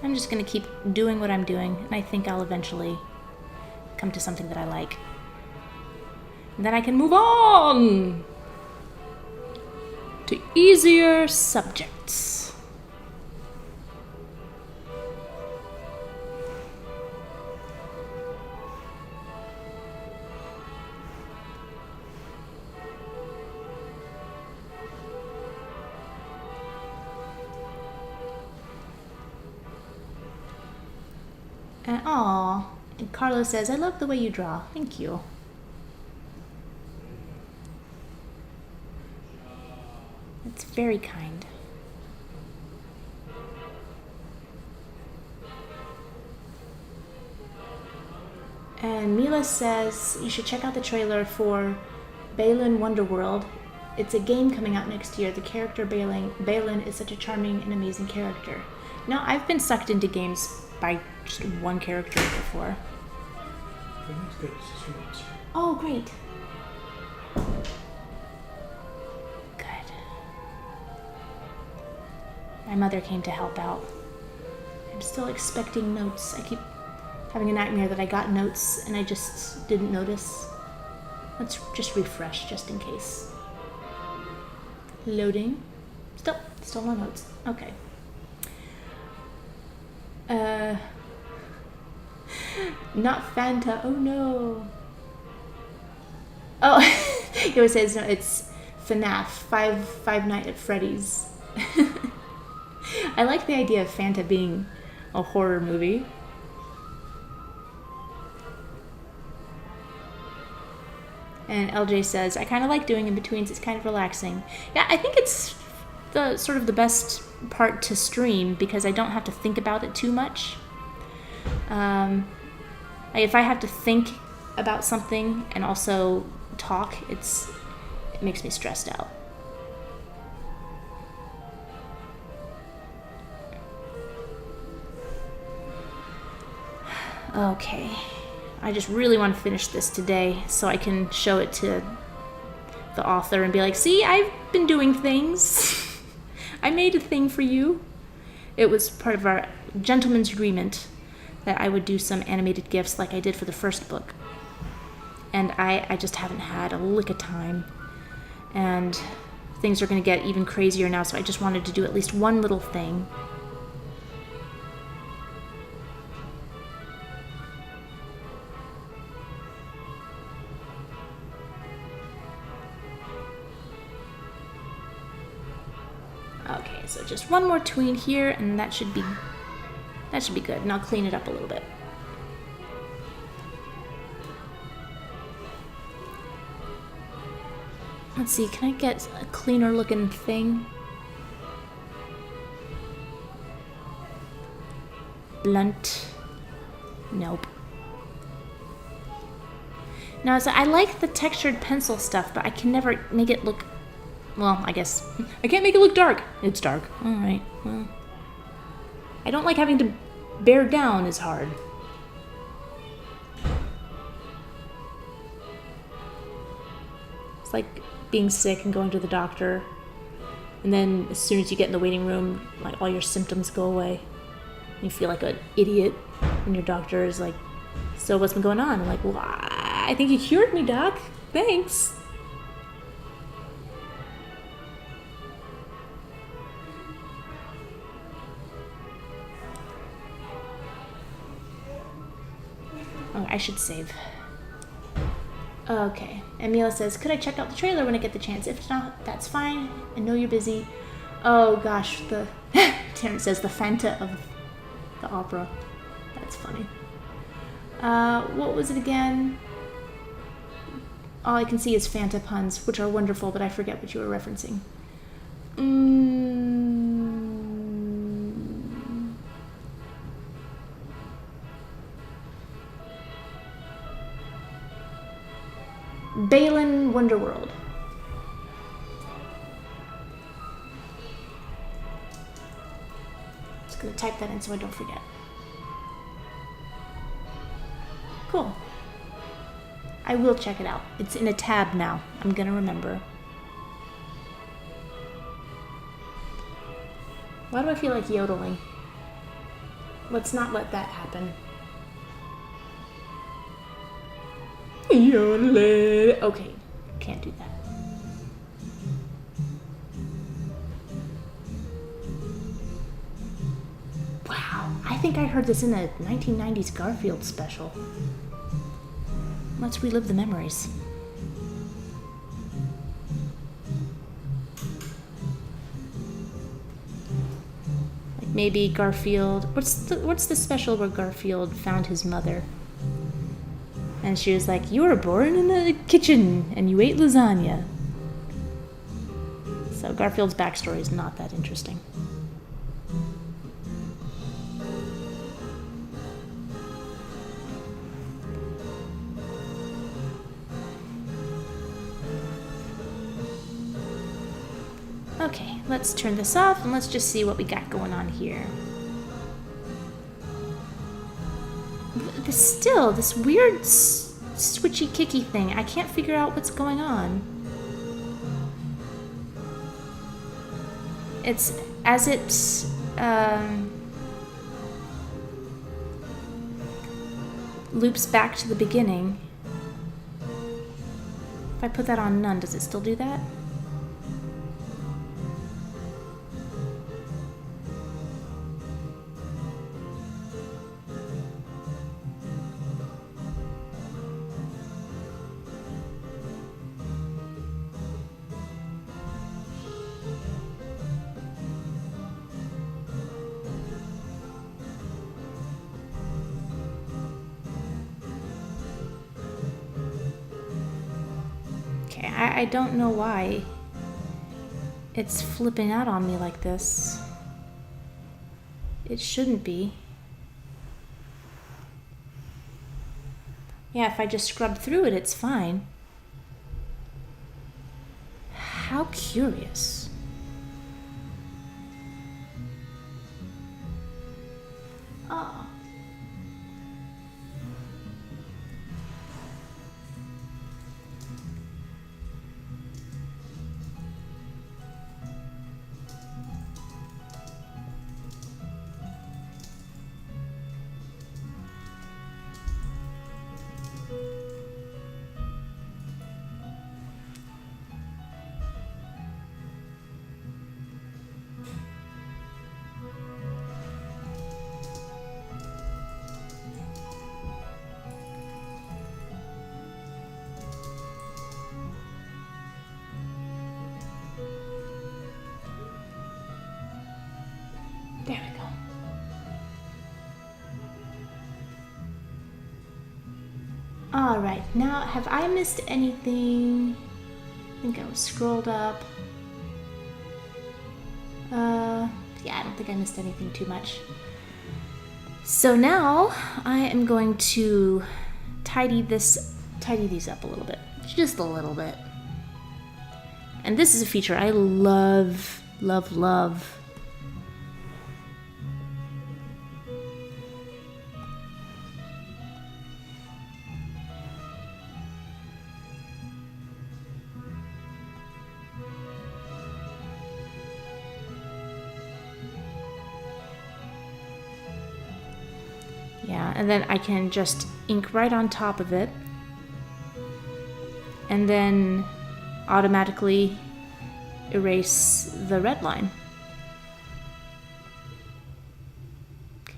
I'm just going to keep doing what I'm doing, and I think I'll eventually come to something that I like. And then I can move on to easier subjects. Aw, and Carlos says, I love the way you draw. Thank you. That's very kind. And Mila says you should check out the trailer for Balin Wonderworld. It's a game coming out next year. The character Balin is such a charming and amazing character. No, I've been sucked into games by just one character before. Oh, great. Good. My mother came to help out. I'm still expecting notes. I keep having a nightmare that I got notes and I just didn't notice. Let's just refresh just in case. Loading. Still no notes. Okay. Not Fanta. Oh no. Oh, it always says no. It's FNAF. Five Nights at Freddy's. I like the idea of Fanta being a horror movie. And LJ says, I kind of like doing in-betweens. It's kind of relaxing. Yeah, I think it's the sort of the best part to stream because I don't have to think about it too much. If I have to think about something and also talk, it makes me stressed out. Okay. I just really want to finish this today so I can show it to the author and be like, see, I've been doing things. I made a thing for you. It was part of our gentleman's agreement that I would do some animated GIFs like I did for the first book. And I just haven't had a lick of time. And things are going to get even crazier now, so I just wanted to do at least one little thing. Okay, so just one more tween here, and that should be good. And I'll clean it up a little bit. Let's see, can I get a cleaner looking thing? Blunt. Nope. No, so I like the textured pencil stuff, but I can never make it look... Well, I guess I can't make it look dark. It's dark. All right. Well, I don't like having to bear down as hard. It's like being sick and going to the doctor, and then as soon as you get in the waiting room, like all your symptoms go away. You feel like an idiot, and your doctor is like, "So what's been going on?" I'm like, "Well, I think you cured me, doc. Thanks." Oh, I should save. Okay. And Mila says, could I check out the trailer when I get the chance? If not, that's fine. I know you're busy. Oh, gosh. Terrence says the Fanta of the opera. That's funny. What was it again? All I can see is Fanta puns, which are wonderful, but I forget what you were referencing. Balin Wonderworld. Just gonna type that in so I don't forget. Cool. I will check it out. It's in a tab now. I'm gonna remember. Why do I feel like yodeling? Let's not let that happen. Yodeling. Okay, can't do that. Wow, I think I heard this in a 1990s Garfield special. Let's relive the memories. Like maybe Garfield. What's the special where Garfield found his mother? And she was like, you were born in the kitchen and you ate lasagna. So Garfield's backstory is not that interesting. Okay, let's turn this off and let's just see what we got going on here. This weird switchy kicky thing. I can't figure out what's going on. It's as it loops back to the beginning. If I put that on none, does it still do that? I don't know why it's flipping out on me like this. It shouldn't be. Yeah, if I just scrub through it, it's fine. How curious. Oh. There we go. All right, now have I missed anything? I think I was scrolled up. Yeah, I don't think I missed anything too much. So now I am going to tidy these up a little bit, just a little bit. And this is a feature I love, love, love. Yeah, and then I can just ink right on top of it and then automatically erase the red line. Okay.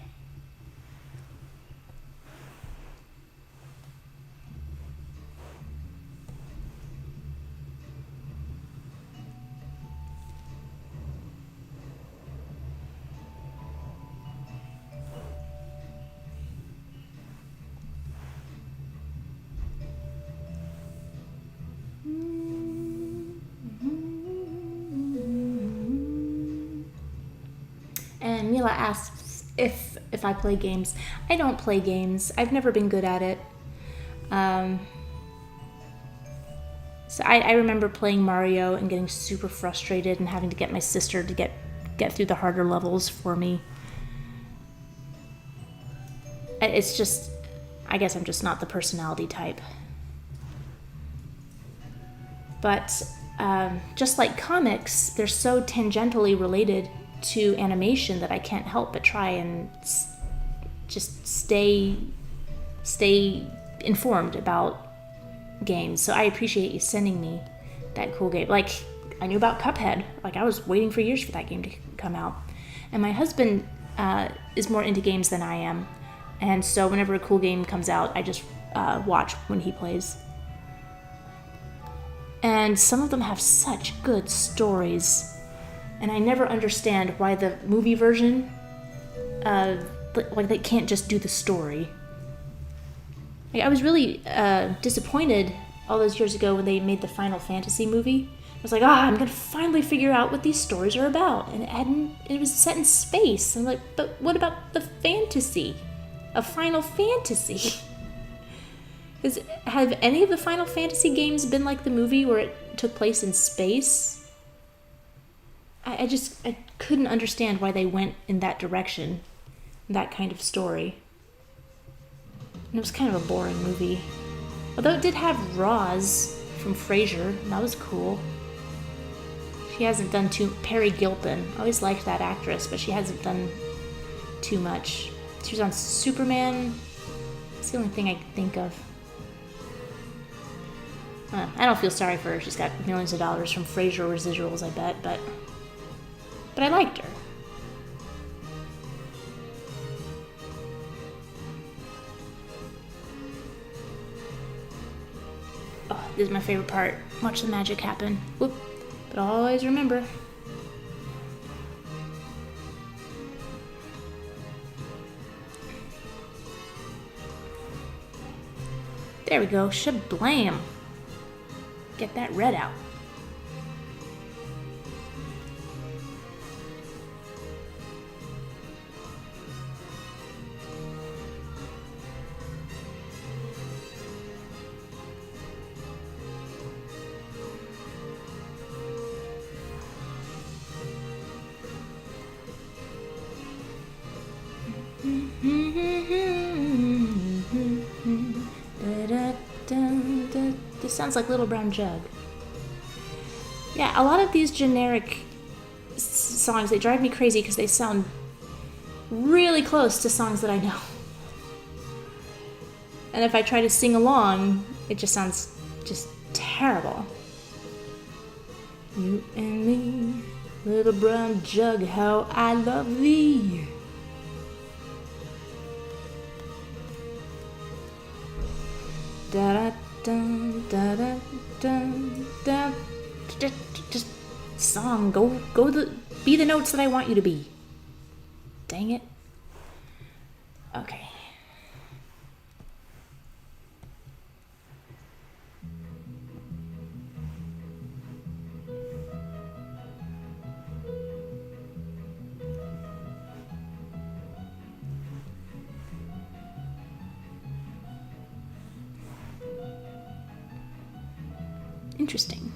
And Mila asks if I play games. I don't play games. I've never been good at it. So I remember playing Mario and getting super frustrated and having to get my sister to get through the harder levels for me. It's just, I guess I'm just not the personality type. But just like comics, they're so tangentially related to animation that I can't help but try and just stay informed about games. So I appreciate you sending me that cool game. Like, I knew about Cuphead. Like, I was waiting for years for that game to come out. And my husband is more into games than I am. And so whenever a cool game comes out, I just watch when he plays. And some of them have such good stories. And I never understand why the movie version, like, they can't just do the story. Like, I was really disappointed all those years ago when they made the Final Fantasy movie. I was like, I'm gonna finally figure out what these stories are about. And it was set in space. I'm like, but what about the fantasy of Final Fantasy? Have any of the Final Fantasy games been like the movie where it took place in space? I couldn't understand why they went in that direction, that kind of story. And it was kind of a boring movie. Although it did have Roz from Frasier, and that was cool. She hasn't done Perry Gilpin. I always liked that actress, but she hasn't done too much. She was on Superman. That's the only thing I can think of. I don't feel sorry for her. She's got millions of dollars from Frasier residuals, I bet, but I liked her. Oh, this is my favorite part. Watch the magic happen. Whoop. But always remember. There we go. Shablam. Get that red out. This sounds like Little Brown Jug. Yeah, a lot of these generic songs, they drive me crazy because they sound really close to songs that I know. And if I try to sing along, it just sounds just terrible. You and me, little brown jug, how I love thee. Da da dun da da dun da. Just song, be the notes that I want you to be. Dang it. Okay. Interesting.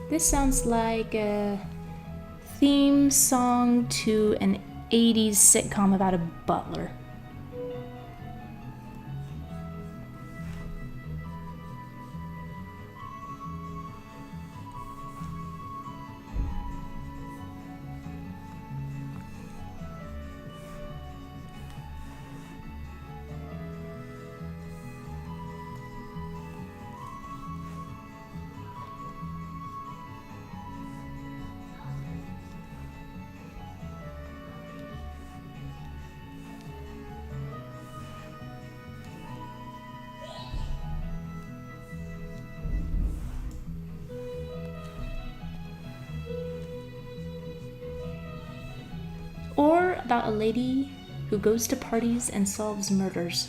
This sounds like a theme song to an 80s sitcom about a butler. Or about a lady who goes to parties and solves murders.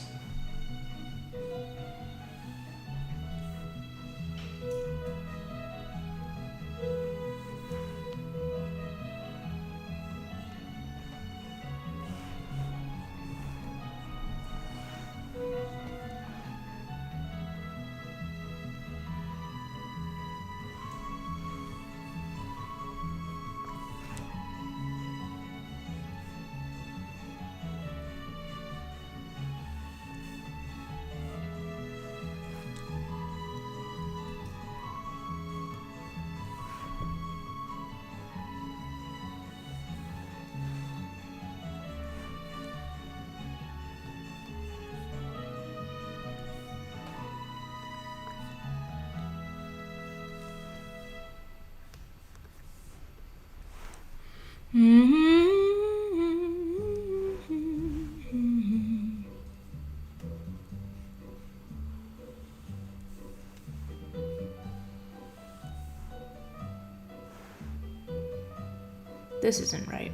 This isn't right.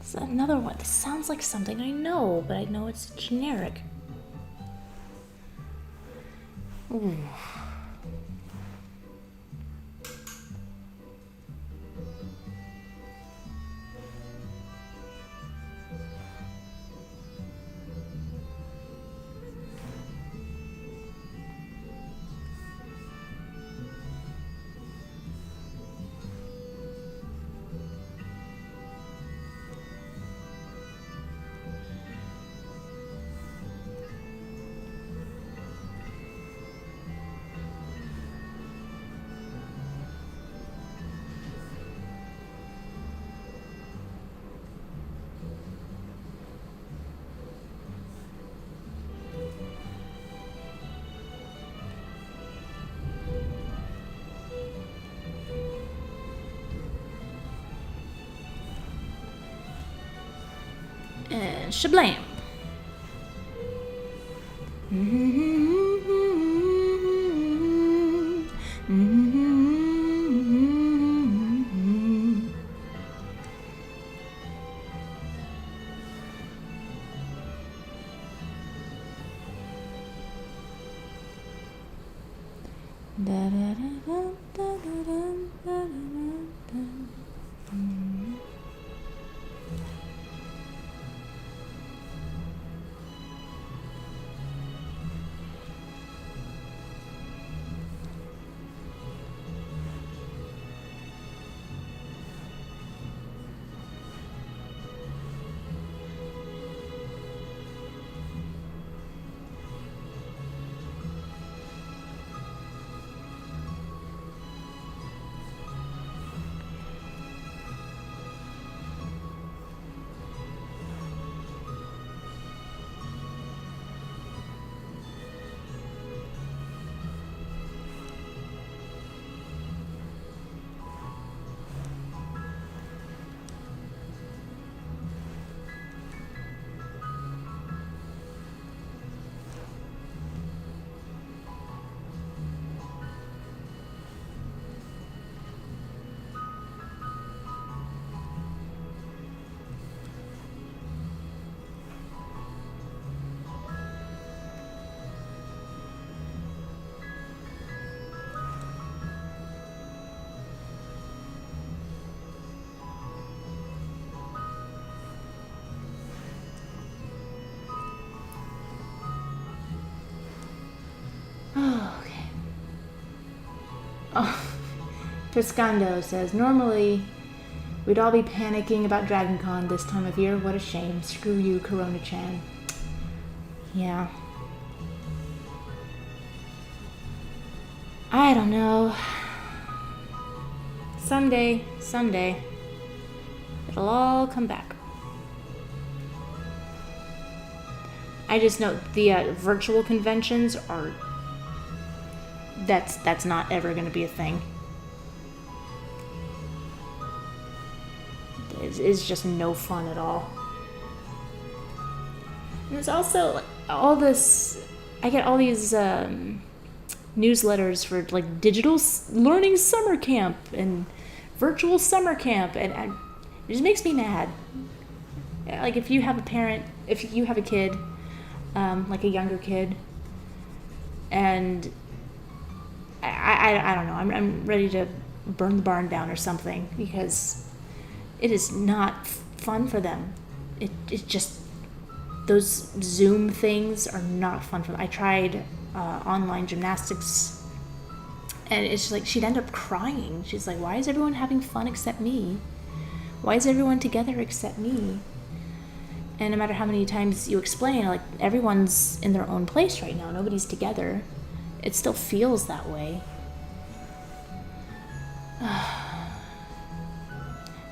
Is that another one? This sounds like something I know, but I know it's generic. Ooh. And shablam. Okay. Oh, Piscando says, normally we'd all be panicking about Dragon Con this time of year. What a shame. Screw you, Corona-chan. Yeah. I don't know. Someday, it'll all come back. I just know the virtual conventions are... That's not ever going to be a thing. It's just no fun at all. And there's also all this... I get all these newsletters for like digital learning summer camp and virtual summer camp, and it just makes me mad. Like if you have a parent, if you have a kid, like a younger kid, and I don't know, I'm ready to burn the barn down or something, because it is not fun for them. It just, those Zoom things are not fun for them. I tried online gymnastics, and it's just like she'd end up crying. She's like, why is everyone having fun except me? Why is everyone together except me? And no matter how many times you explain, like, everyone's in their own place right now, nobody's together, it still feels that way.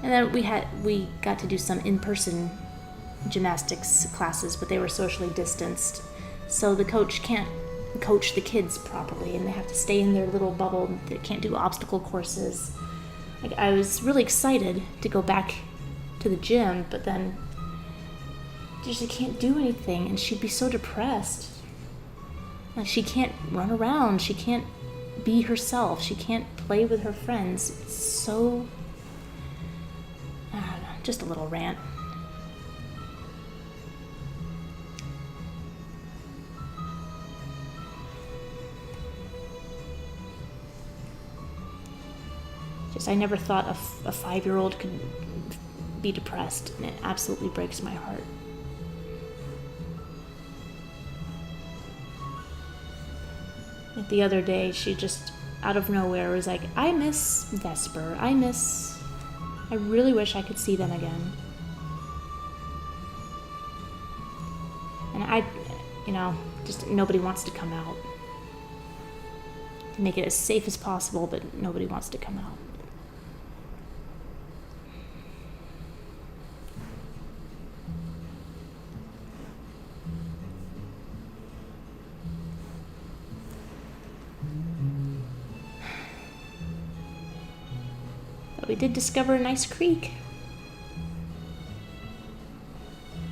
And then we got to do some in-person gymnastics classes, but they were socially distanced, so the coach can't coach the kids properly, and they have to stay in their little bubble. They can't do obstacle courses. Like, I was really excited to go back to the gym, but then she can't do anything, and she'd be so depressed. Like, she can't run around, she can't be herself, she can't play with her friends. It's so, I don't know, just a little rant. I never thought a 5-year-old could be depressed, and it absolutely breaks my heart. Like the other day, she just out of nowhere was like, I miss Vesper. I really wish I could see them again. And just nobody wants to come out. To make it as safe as possible, but nobody wants to come out. But we did discover a nice creek.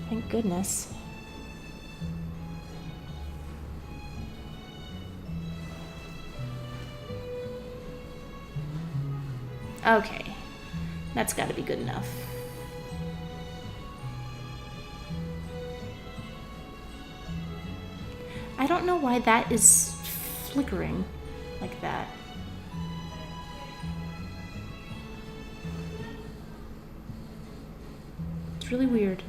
Thank goodness. Okay, that's got to be good enough. I don't know why that is flickering like that. It's really weird.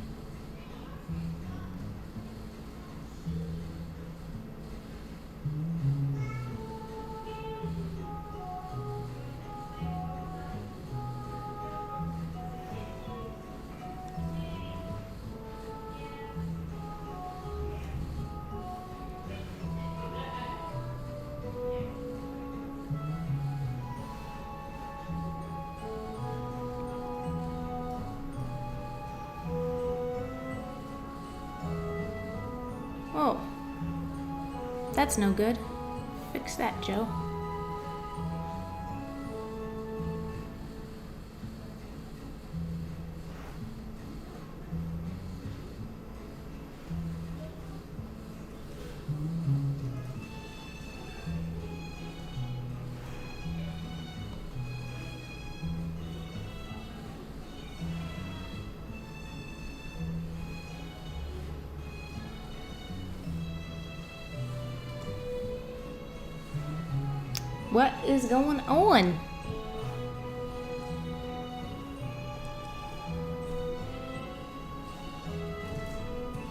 Oh, that's no good. Fix that, Joe. What is going on?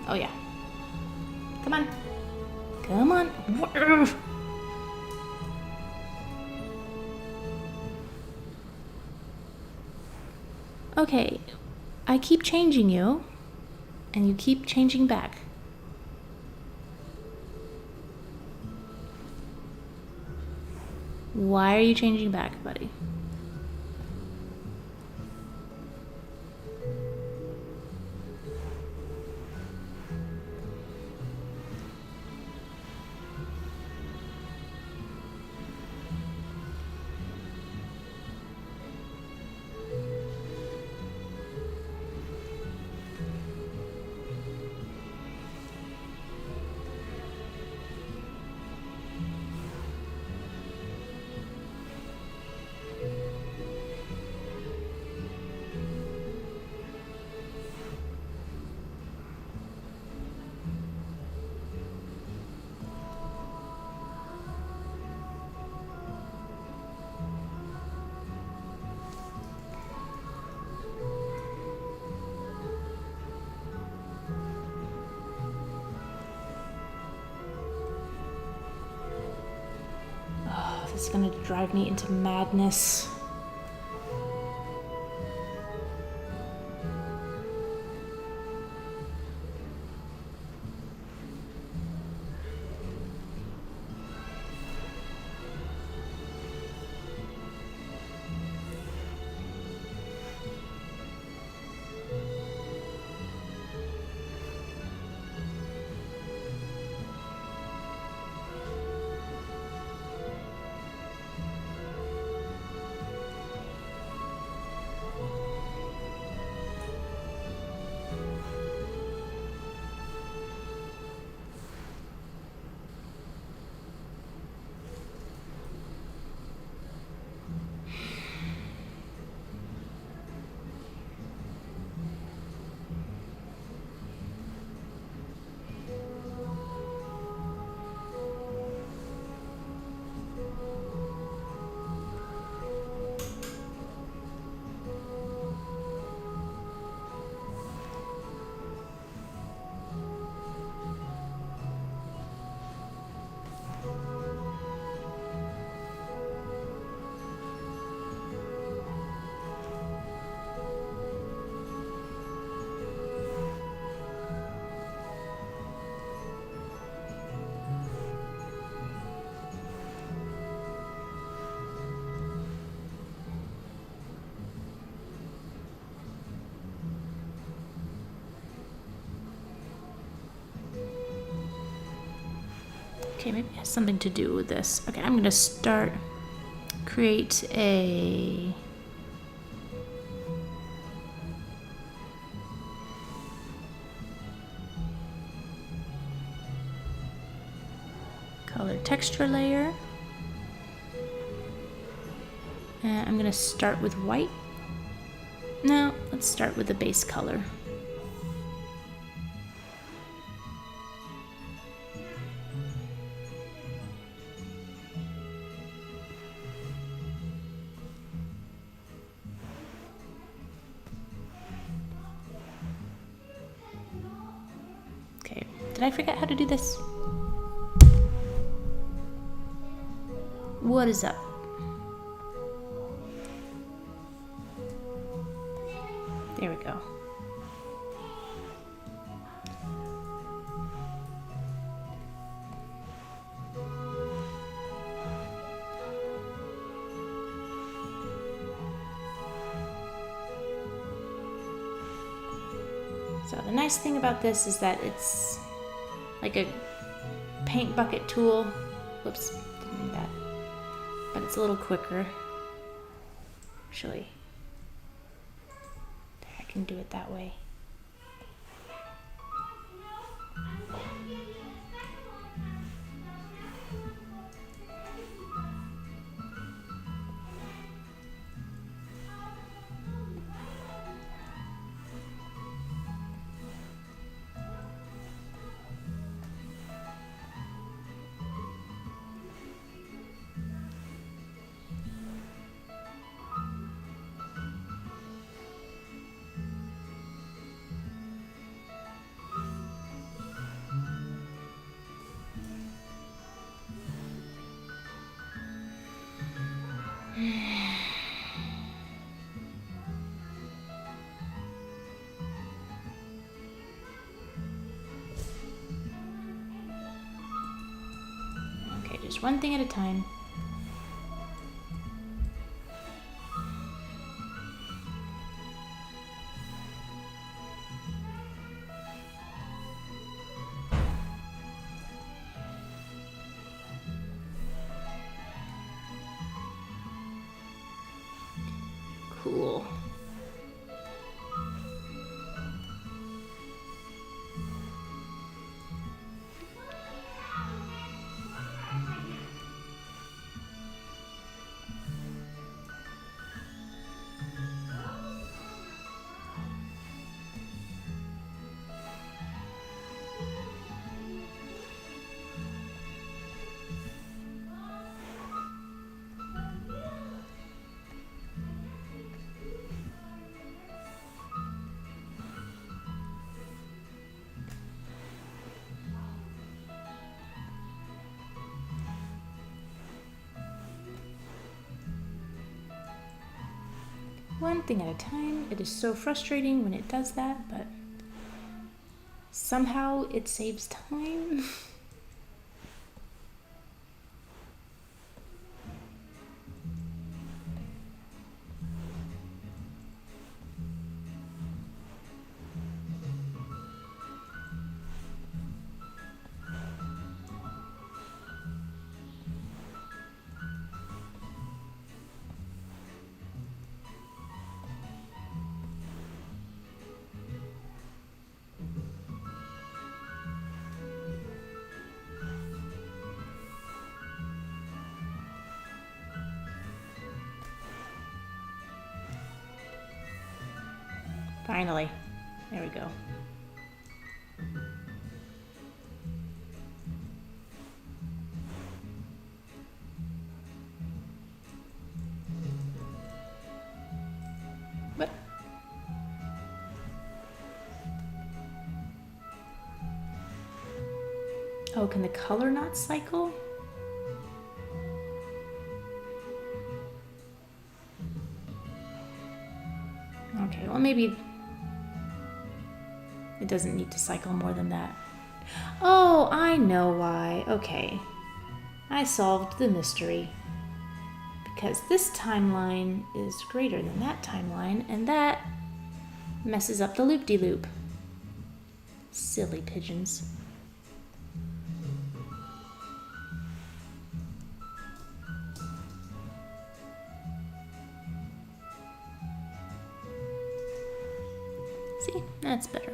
Oh yeah. Come on. Come on. Okay, I keep changing you, and you keep changing back. Why are you changing back, buddy? This is gonna drive me into madness. Okay, maybe it has something to do with this. Okay, I'm gonna start, create a color texture layer. And I'm gonna start with white. No, let's start with the base color. Okay, did I forget how to do this? What is up? There we go. So the nice thing about this is that it's like a paint bucket tool. Whoops, didn't mean that. But it's a little quicker. Actually, I can do it that way. Okay, just one thing at a time. Cool. One thing at a time. It is so frustrating when it does that, but somehow it saves time. Finally. There we go. What? Oh, can the color not cycle? Okay, well maybe it doesn't need to cycle more than that. Oh, I know why. Okay. I solved the mystery. Because this timeline is greater than that timeline, and that messes up the loop-de-loop. Silly pigeons. See, that's better.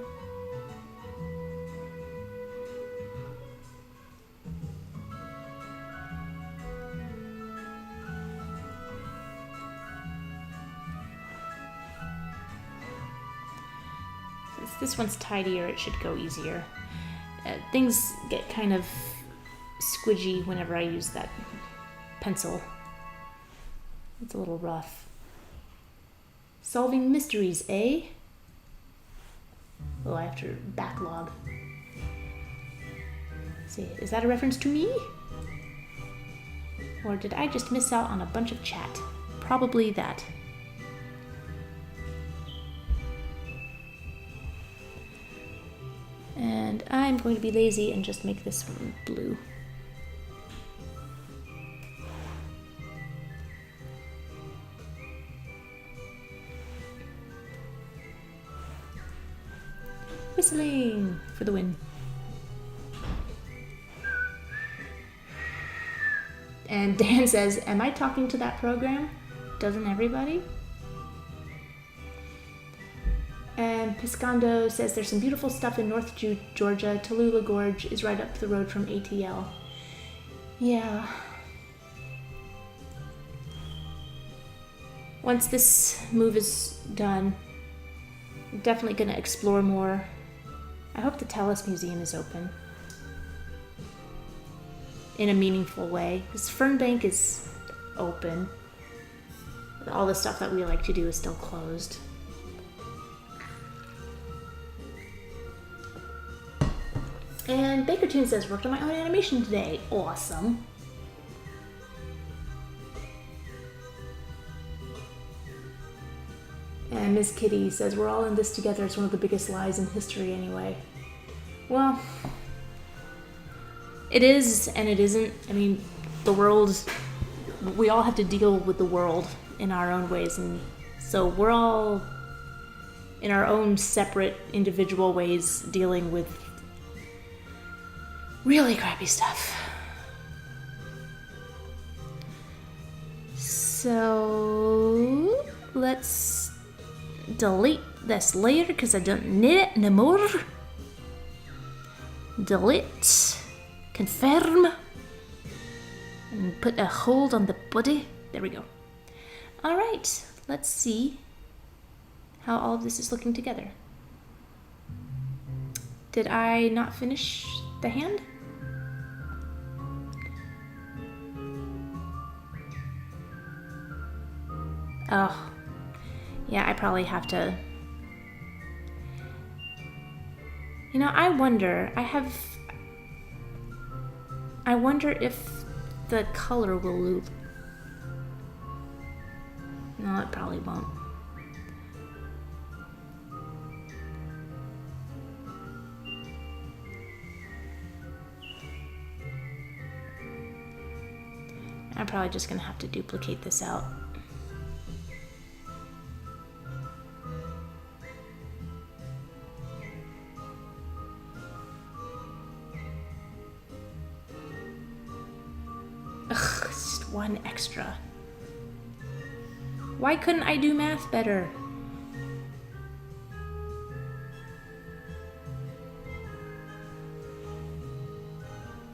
Since this one's tidier, it should go easier. Things get kind of squidgy whenever I use that pencil. It's a little rough. Solving mysteries, eh? Oh, I have to backlog. Let's see, is that a reference to me? Or did I just miss out on a bunch of chat? Probably that. And I'm going to be lazy and just make this one blue. Whistling for the win. And Dan says, am I talking to that program? Doesn't everybody? And Piscondo says there's some beautiful stuff in North Georgia. Tallulah Gorge is right up the road from ATL. Yeah. Once this move is done, I'm definitely going to explore more. I hope the Tellus Museum is open in a meaningful way. Because Fernbank is open. All the stuff that we like to do is still closed. And Bakertoon says, worked on my own animation today. Awesome. And Miss Kitty says, we're all in this together. It's one of the biggest lies in history anyway. Well, it is and it isn't. I mean, the world, we all have to deal with the world in our own ways. And so we're all in our own separate individual ways dealing with really crappy stuff. So let's delete this layer because I don't need it anymore. Delete, confirm, and put a hold on the body. There we go. All right, let's see how all of this is looking together. Did I not finish the hand? Oh, yeah, I probably have to. You know, I wonder if the color will loop. No, it probably won't. I'm probably just gonna have to duplicate this out. Ugh, it's just one extra. Why couldn't I do math better?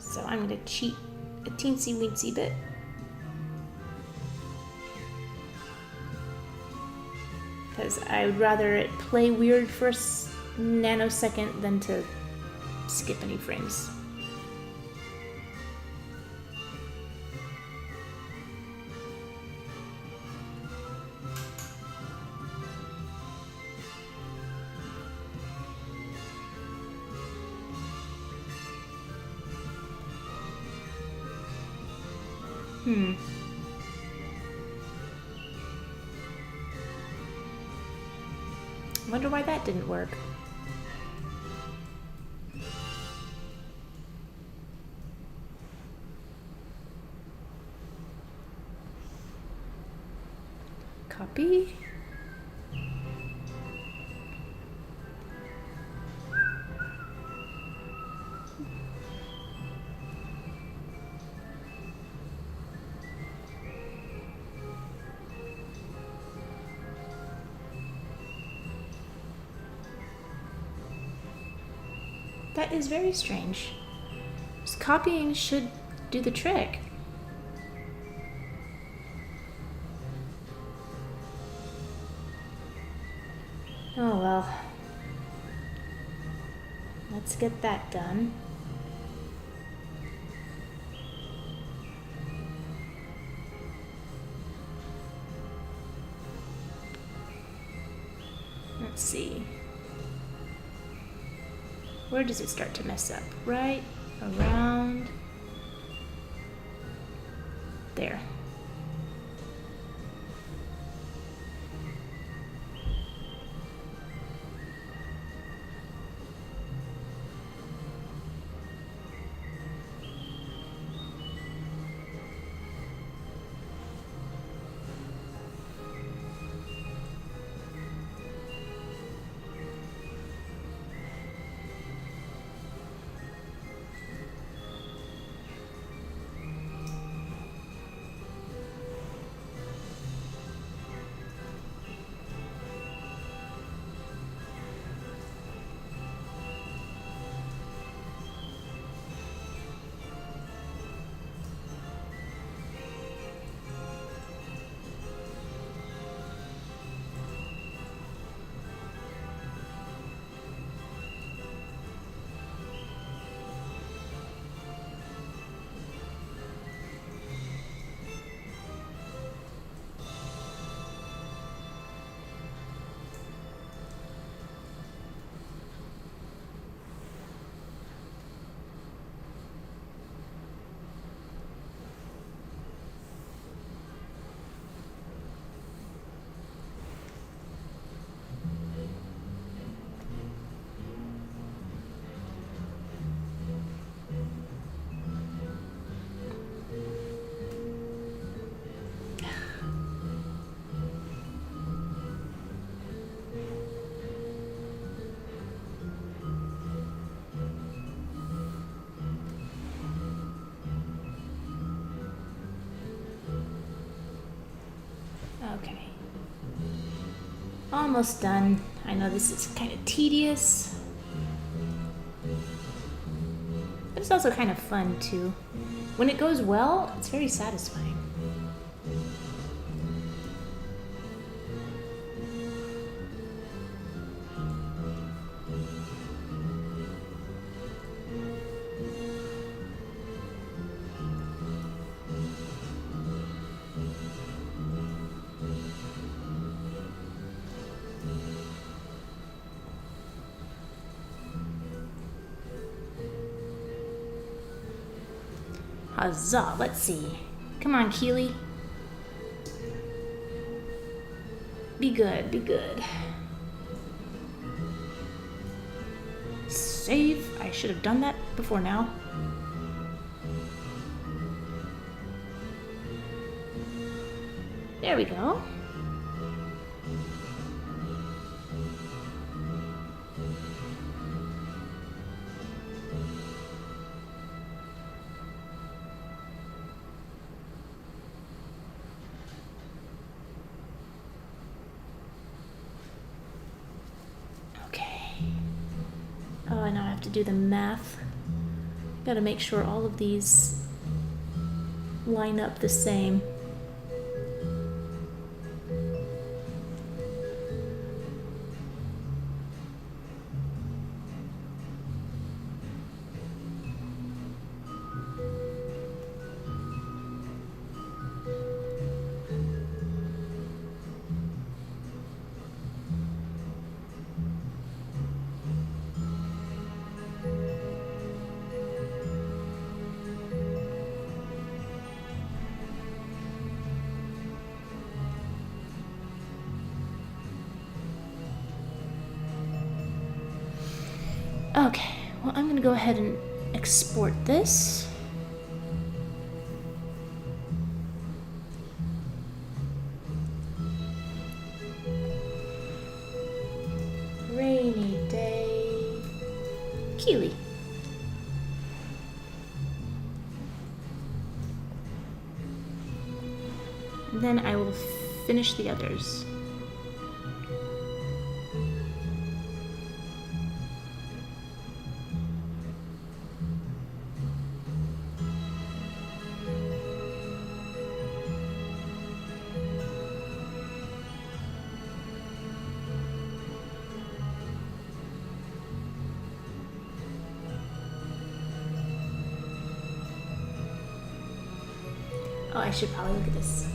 So I'm gonna cheat a teensy weensy bit. Because I would rather it play weird for a nanosecond than to skip any frames. Wonder why that didn't work. Copy. That is very strange. Just copying should do the trick. Oh well. Let's get that done. Let's see. Where does it start to mess up? Right around there. Okay. Almost done. I know this is kind of tedious, but it's also kind of fun too. When it goes well, it's very satisfying. Huzzah, let's see. Come on, Keely. Be good, be good. Save. I should have done that before now. There we go. Oh, I now have to do the math. Gotta make sure all of these line up the same. Okay, well, I'm gonna go ahead and export this. Rainy day. Keely. And then I will finish the others. Oh, I should probably look at this.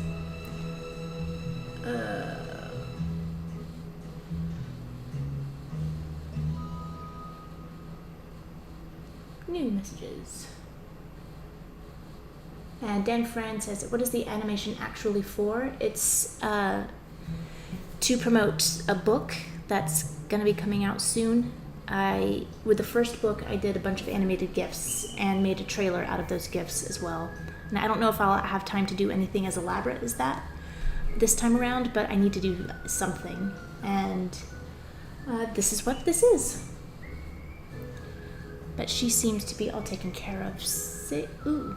New messages. And Dan Fran says, what is the animation actually for? It's to promote a book that's going to be coming out soon. With the first book, I did a bunch of animated GIFs and made a trailer out of those GIFs as well. And I don't know if I'll have time to do anything as elaborate as that this time around, but I need to do something. And this is what this is. But she seems to be all taken care of. Ooh,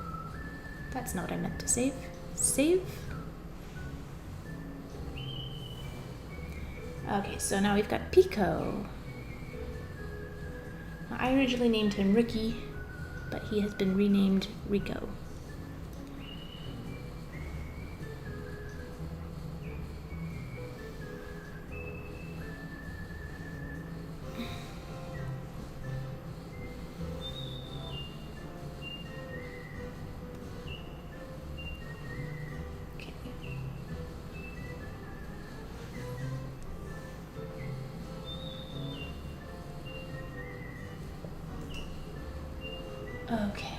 that's not what I meant to save. Save? Okay, so now we've got Pico. I originally named him Ricky, but he has been renamed Rico. Okay.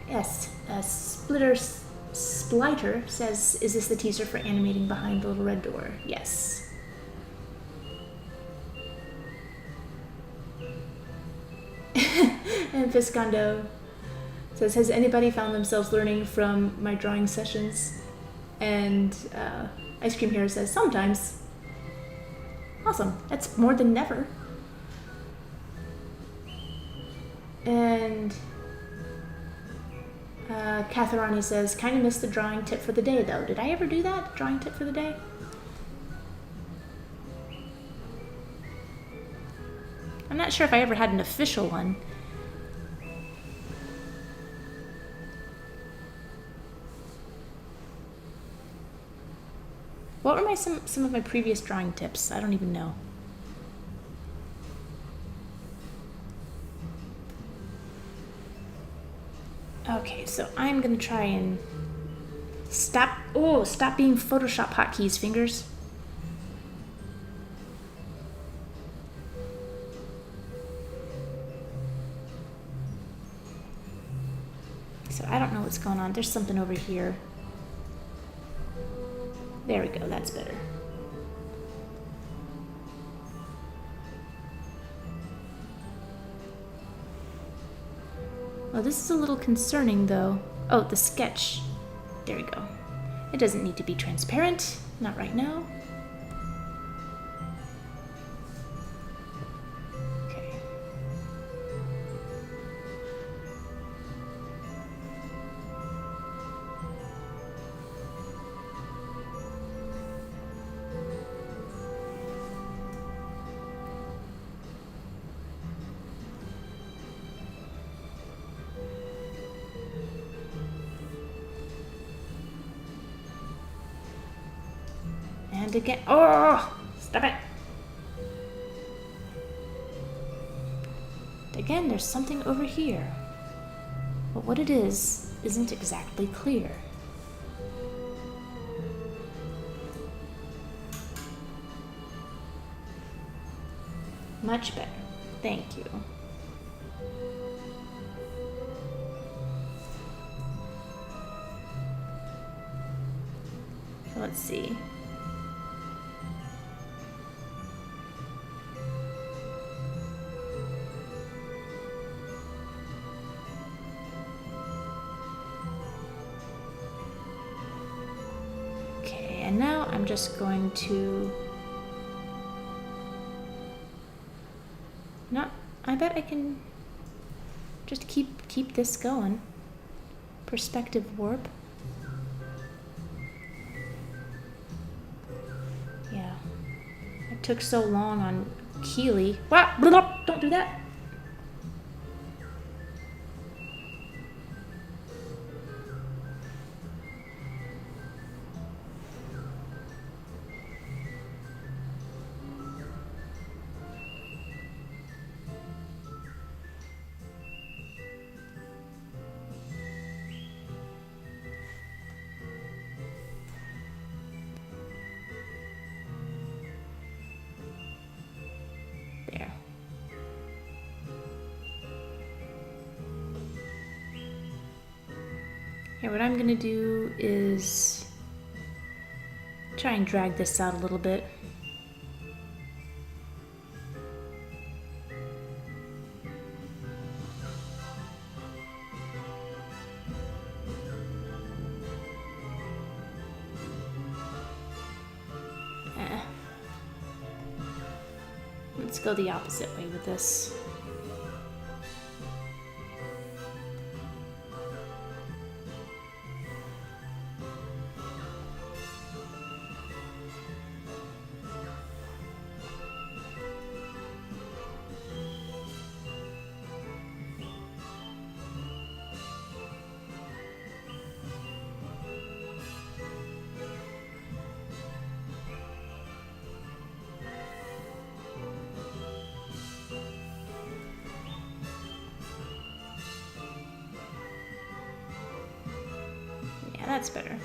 Yes, Spliter says, is this the teaser for Animating Behind the Little Red Door? Yes. And Viscondo says, has anybody found themselves learning from my drawing sessions? And Ice Cream Hero says, sometimes. Awesome. That's more than never. And Katharani says, kind of missed the drawing tip for the day, though. Did I ever do that? Drawing tip for the day? I'm not sure if I ever had an official one. What were some of my previous drawing tips? I don't even know. Okay, so I'm gonna try and stop being Photoshop hotkeys, fingers. So I don't know what's going on. There's something over here. There we go, that's better. Oh, this is a little concerning, though. Oh, the sketch. There we go. It doesn't need to be transparent. Not right now. Okay. And again. Oh! Stop it! Again, there's something over here. But what it is isn't exactly clear. Much better. Thank you. So let's see. Okay, and now I'm just going to... I bet I can just keep this going. Perspective warp. Yeah. It took so long on Keely. What? Don't do that. Okay, what I'm gonna do is try and drag this out a little bit. Let's go the opposite way with this. Yeah, that's better.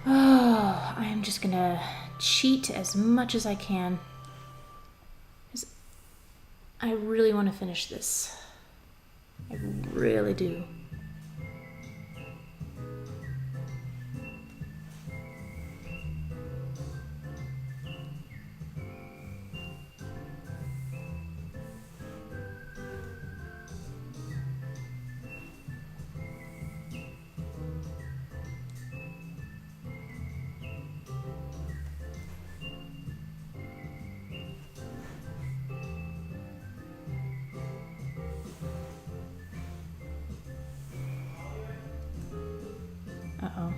Oh, I am just gonna cheat as much as I can. I really want to finish this. I really do. Uh-oh.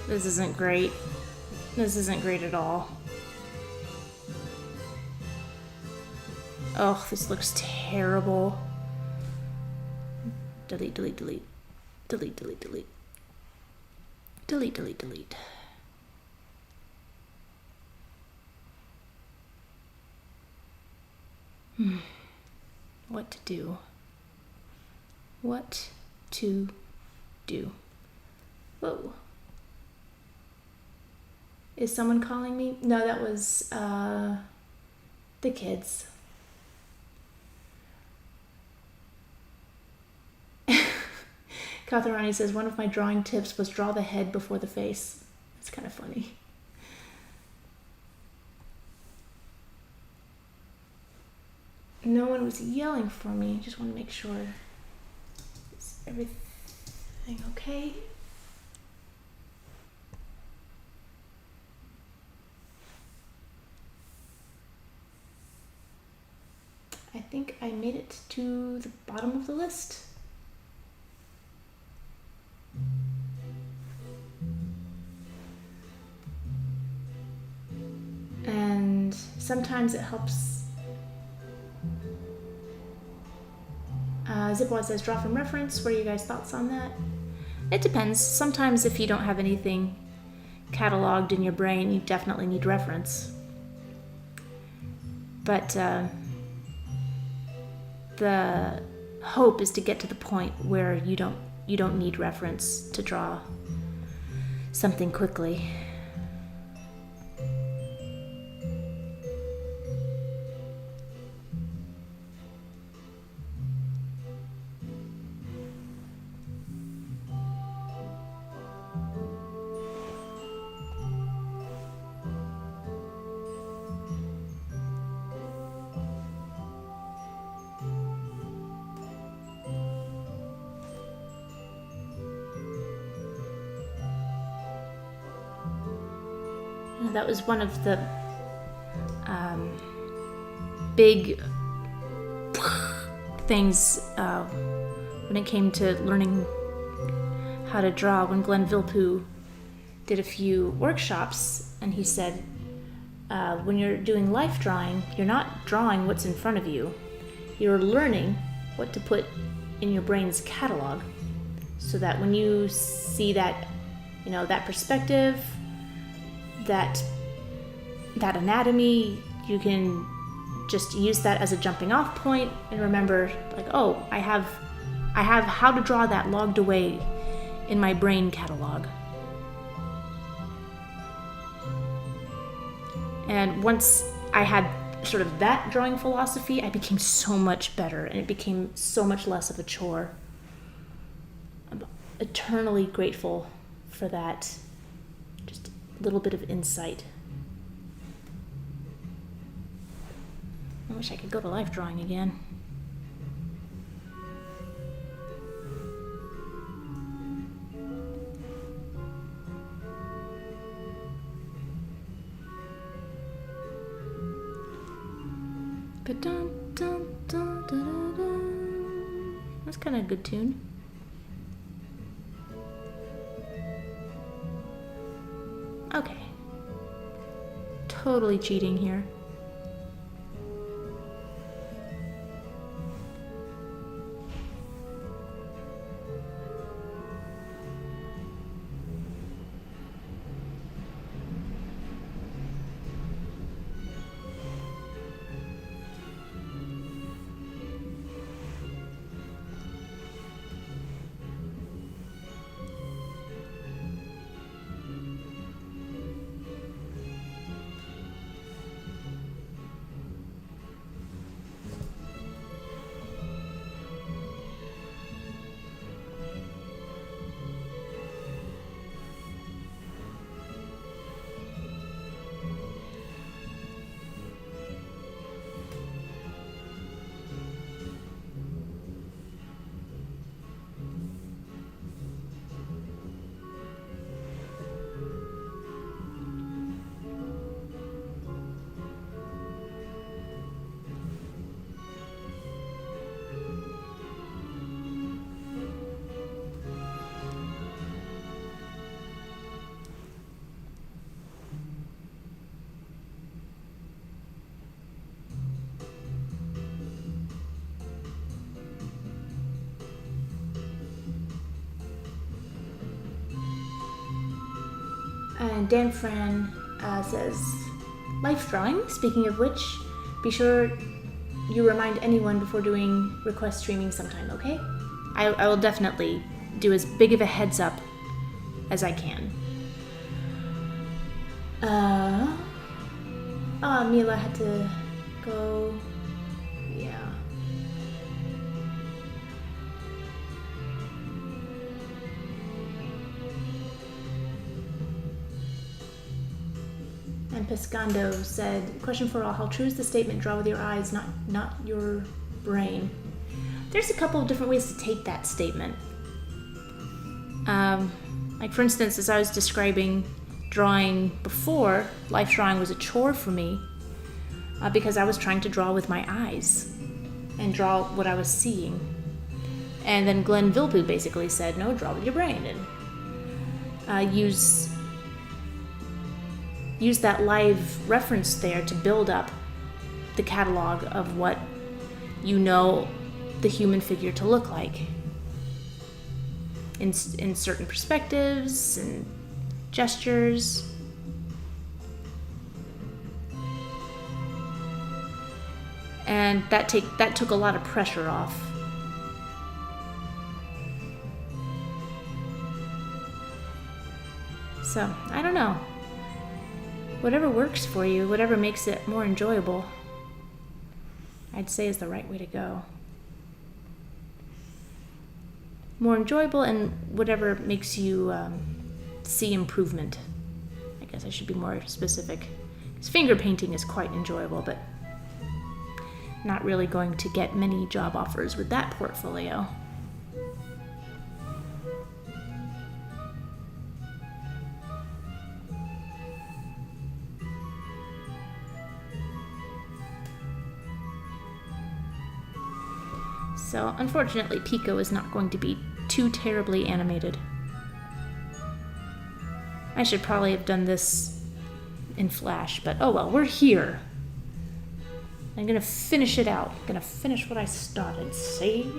This isn't great. This isn't great at all. Oh, this looks terrible. Delete, delete, delete. Delete, delete, delete. Delete, delete, delete. What to do? What to do? Whoa. Is someone calling me? No, that was the kids. Katharani says, one of my drawing tips was draw the head before the face. That's kind of funny. No one was yelling for me. Just want to make sure. Is everything okay? I think I made it to the bottom of the list. And sometimes it helps. Zipwad says, draw from reference. What are you guys' thoughts on that? It depends. Sometimes if you don't have anything cataloged in your brain, you definitely need reference. But the hope is to get to the point where you don't need reference to draw something quickly. That was one of the big things when it came to learning how to draw, when Glenn Vilppu did a few workshops, and he said, when you're doing life drawing, you're not drawing what's in front of you. You're learning what to put in your brain's catalog, so that when you see that, that perspective, that anatomy, you can just use that as a jumping off point and remember, like, oh, I have how to draw that logged away in my brain catalog. And once I had sort of that drawing philosophy, I became so much better, and it became so much less of a chore. I'm eternally grateful for that, just a little bit of insight. I wish I could go to life drawing again. That's kind of a good tune. Okay. Totally cheating here. And Dan Fran says, life drawing, speaking of which, be sure you remind anyone before doing request streaming sometime, okay? I will definitely do as big of a heads up as I can. Mila had to go. Yeah. And Piscando said, question for all, how true is the statement, draw with your eyes, not your brain? There's a couple of different ways to take that statement. Like for instance, as I was describing drawing before, life drawing was a chore for me because I was trying to draw with my eyes and draw what I was seeing. And then Glenn Vilppu basically said, no, draw with your brain, and use that live reference there to build up the catalog of what you know the human figure to look like in certain perspectives and gestures. And that took a lot of pressure off. So, I don't know. Whatever works for you, whatever makes it more enjoyable, I'd say is the right way to go. More enjoyable, and whatever makes you see improvement. I guess I should be more specific. Because finger painting is quite enjoyable, but not really going to get many job offers with that portfolio. So unfortunately, Pico is not going to be too terribly animated. I should probably have done this in Flash, but oh well, we're here. I'm gonna finish it out. I'm gonna finish what I started, see?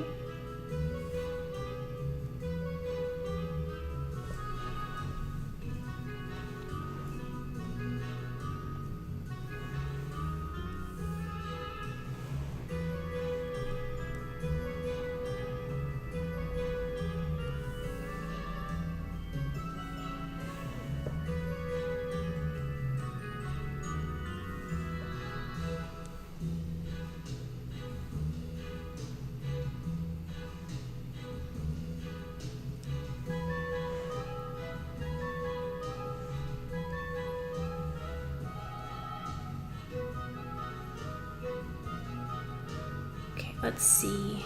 Let's see.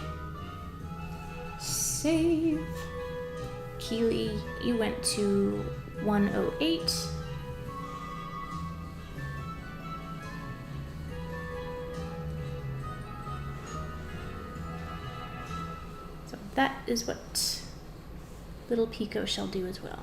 Save. Keely, you went to 108. So that is what little Pico shall do as well.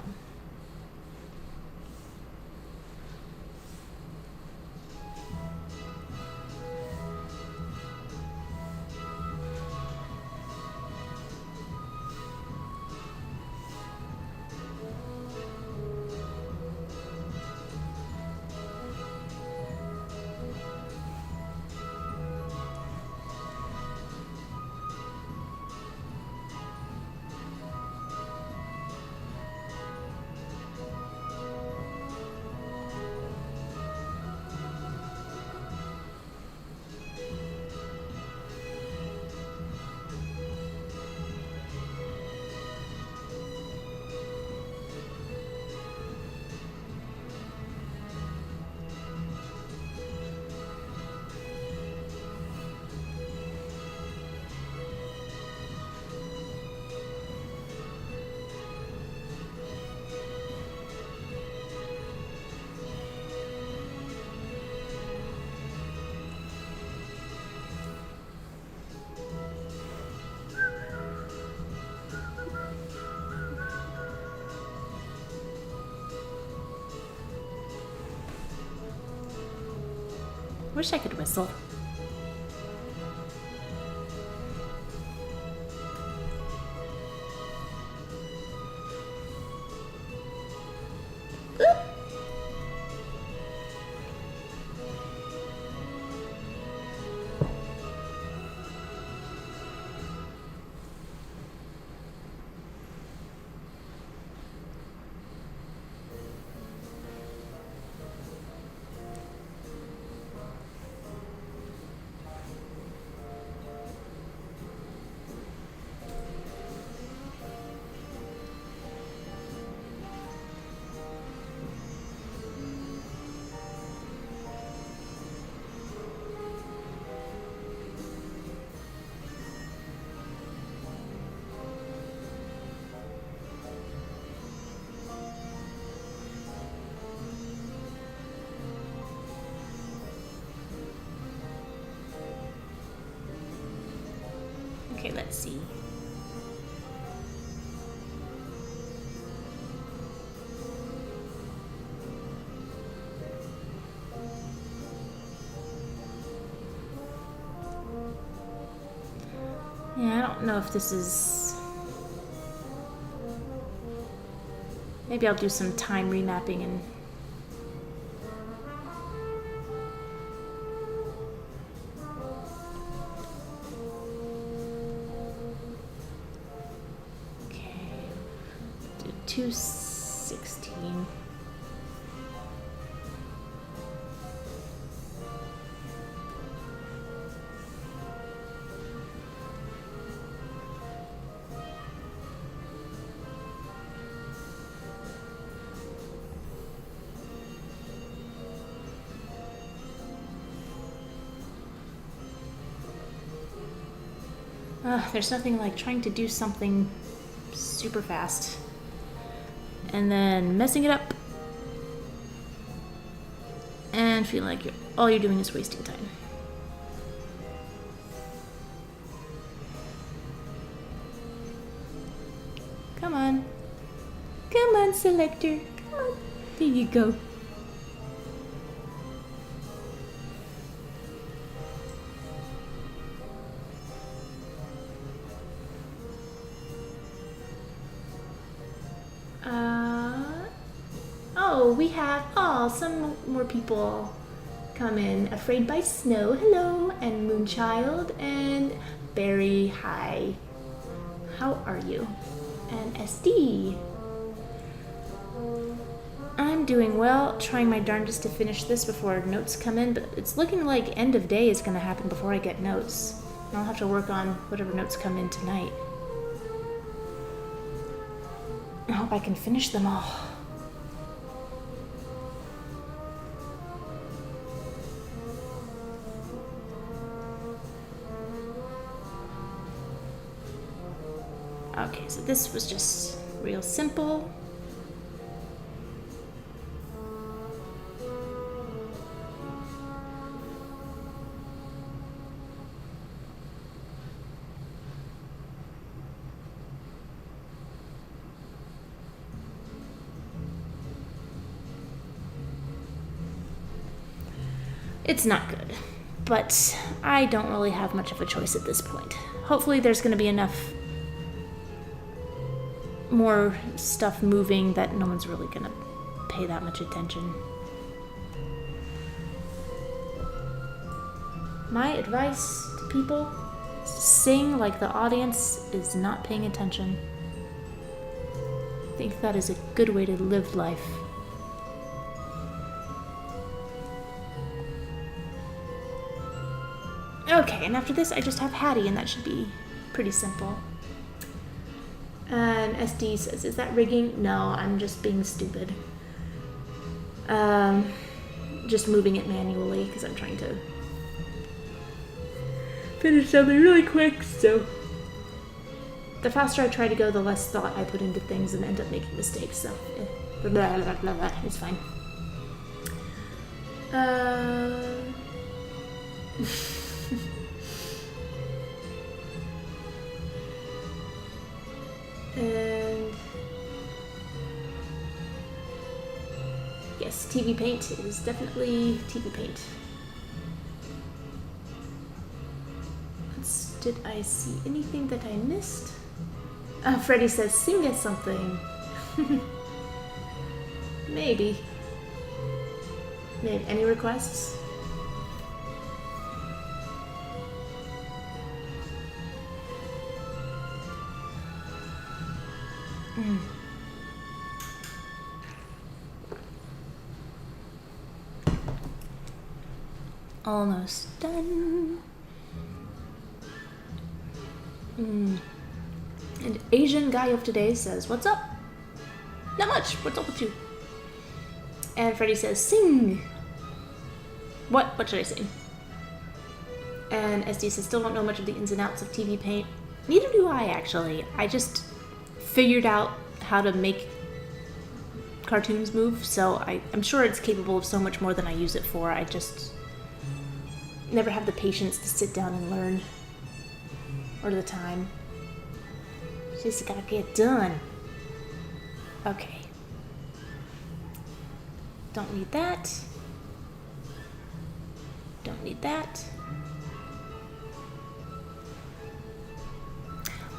Wish I could whistle. Okay, let's see. Yeah, I don't know if this is... Maybe I'll do some time remapping and... Okay, do 216. There's nothing like trying to do something super fast and then messing it up and feeling like all you're doing is wasting time. Come on. Come on, selector. Come on. There you go. Oh, we have, some more people come in. Afraid by Snow, hello, and Moonchild, and Barry, hi. How are you? And SD. I'm doing well, trying my darndest to finish this before notes come in, but it's looking like end of day is going to happen before I get notes. I'll have to work on whatever notes come in tonight. I hope I can finish them all. Okay, so this was just real simple. It's not good, but I don't really have much of a choice at this point. Hopefully there's going to be enough more stuff moving that no one's really going to pay that much attention. My advice to people is to sing like the audience is not paying attention. I think that is a good way to live life. Okay, and after this I just have Hattie, and that should be pretty simple. And SD says, is that rigging? No, I'm just being stupid. Just moving it manually because I'm trying to finish something really quick, so the faster I try to go, the less thought I put into things and end up making mistakes, so blah, blah, blah, blah, blah. It's fine. And yes, TV Paint is definitely TV Paint. Did I see anything that I missed? Freddie says, sing us something. Maybe. Any requests? Almost done. And Asian guy of today says, what's up? Not much. What's up with you? And Freddie says, sing. What should I sing? And SD says, still don't know much of the ins and outs of TV Paint. Neither do I, actually. I just figured out how to make cartoons move, so I'm sure it's capable of so much more than I use it for. I just never have the patience to sit down and learn. Or the time. Just gotta get done. Okay. Don't need that. Don't need that.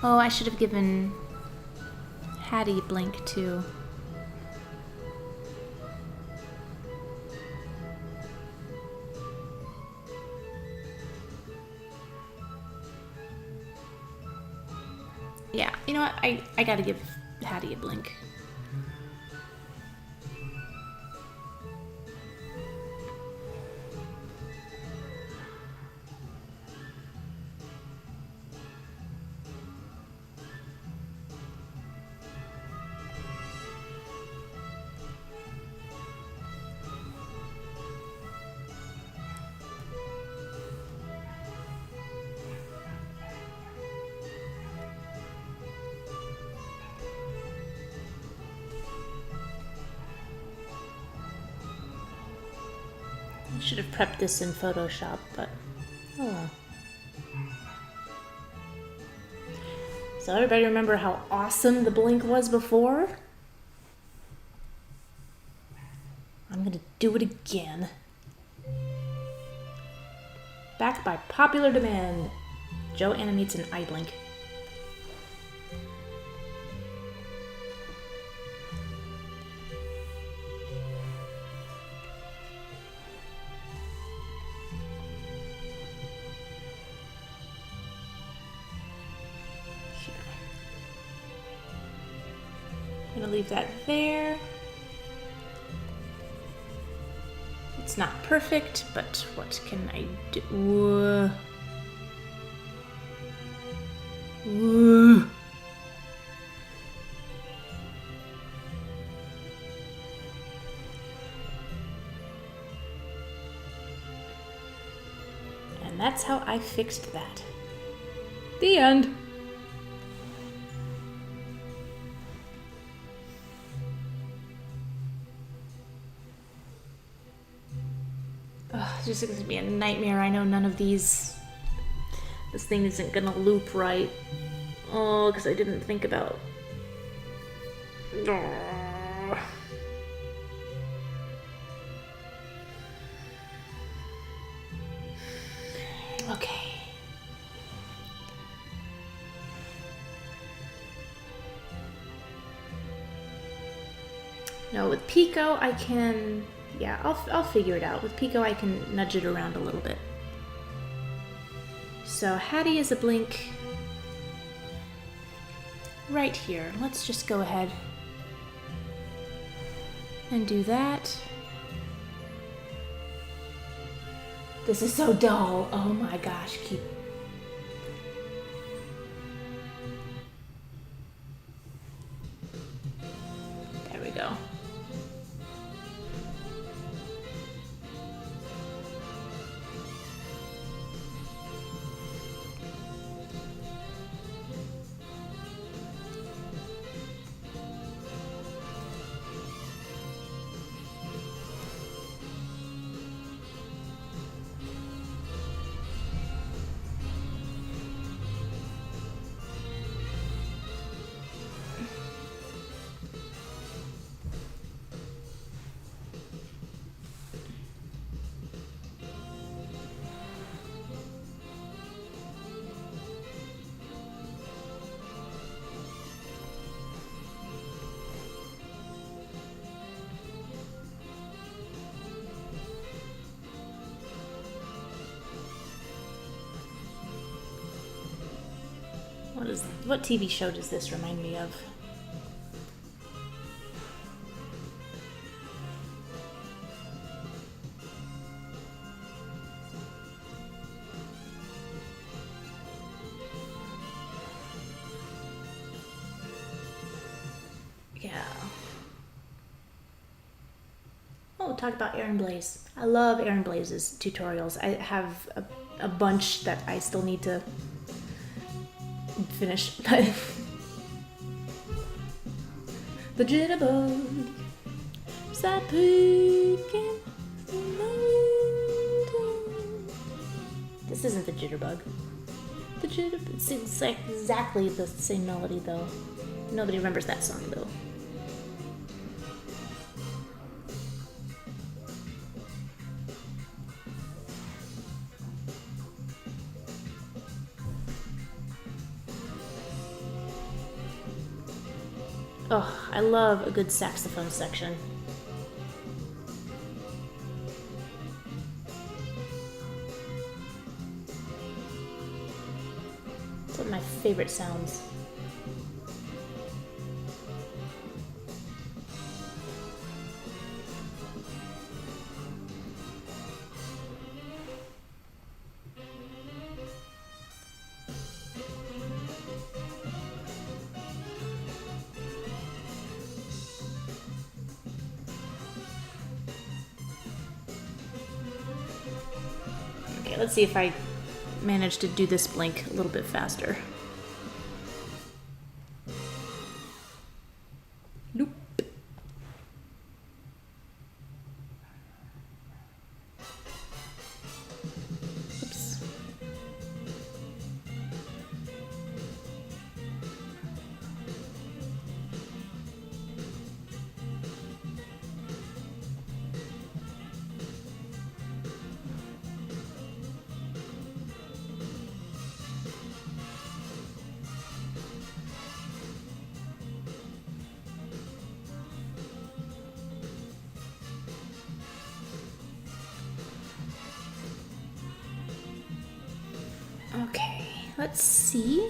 Oh, I should have given Hattie Blink too. Yeah, you know what? I gotta give Hattie a blink. I should have prepped this in Photoshop, but oh well. So everybody remember how awesome the blink was before? I'm gonna do it again. Backed by popular demand, Joe animates an eye blink. I'm gonna leave that there. It's not perfect, but what can I do? And that's how I fixed that. The end. It's just going to be a nightmare. I know none of these... This thing isn't going to loop right. Oh, because I didn't think about... Okay. No, with Pico I can... Yeah, I'll figure it out. With Pico, I can nudge it around a little bit. So Hattie is a blink right here. Let's just go ahead and do that. This is so dull. Oh my gosh, There we go. What TV show does this remind me of? Yeah. Oh, talk about Aaron Blaze. I love Aaron Blaze's tutorials. I have a bunch that I still need to finish. The jitterbug start peeking. This isn't the jitterbug. The jitterbug. It's exactly the same melody though. Nobody remembers that song though. Oh, I love a good saxophone section. It's one of my favorite sounds. Let's see if I manage to do this blink a little bit faster. Nope. Oops. let's see.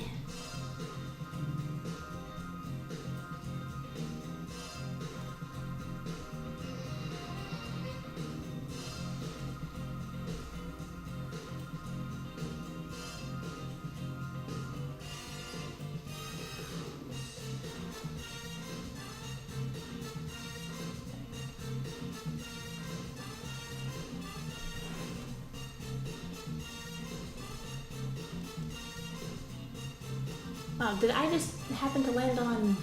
Oh, did I just happen to land on...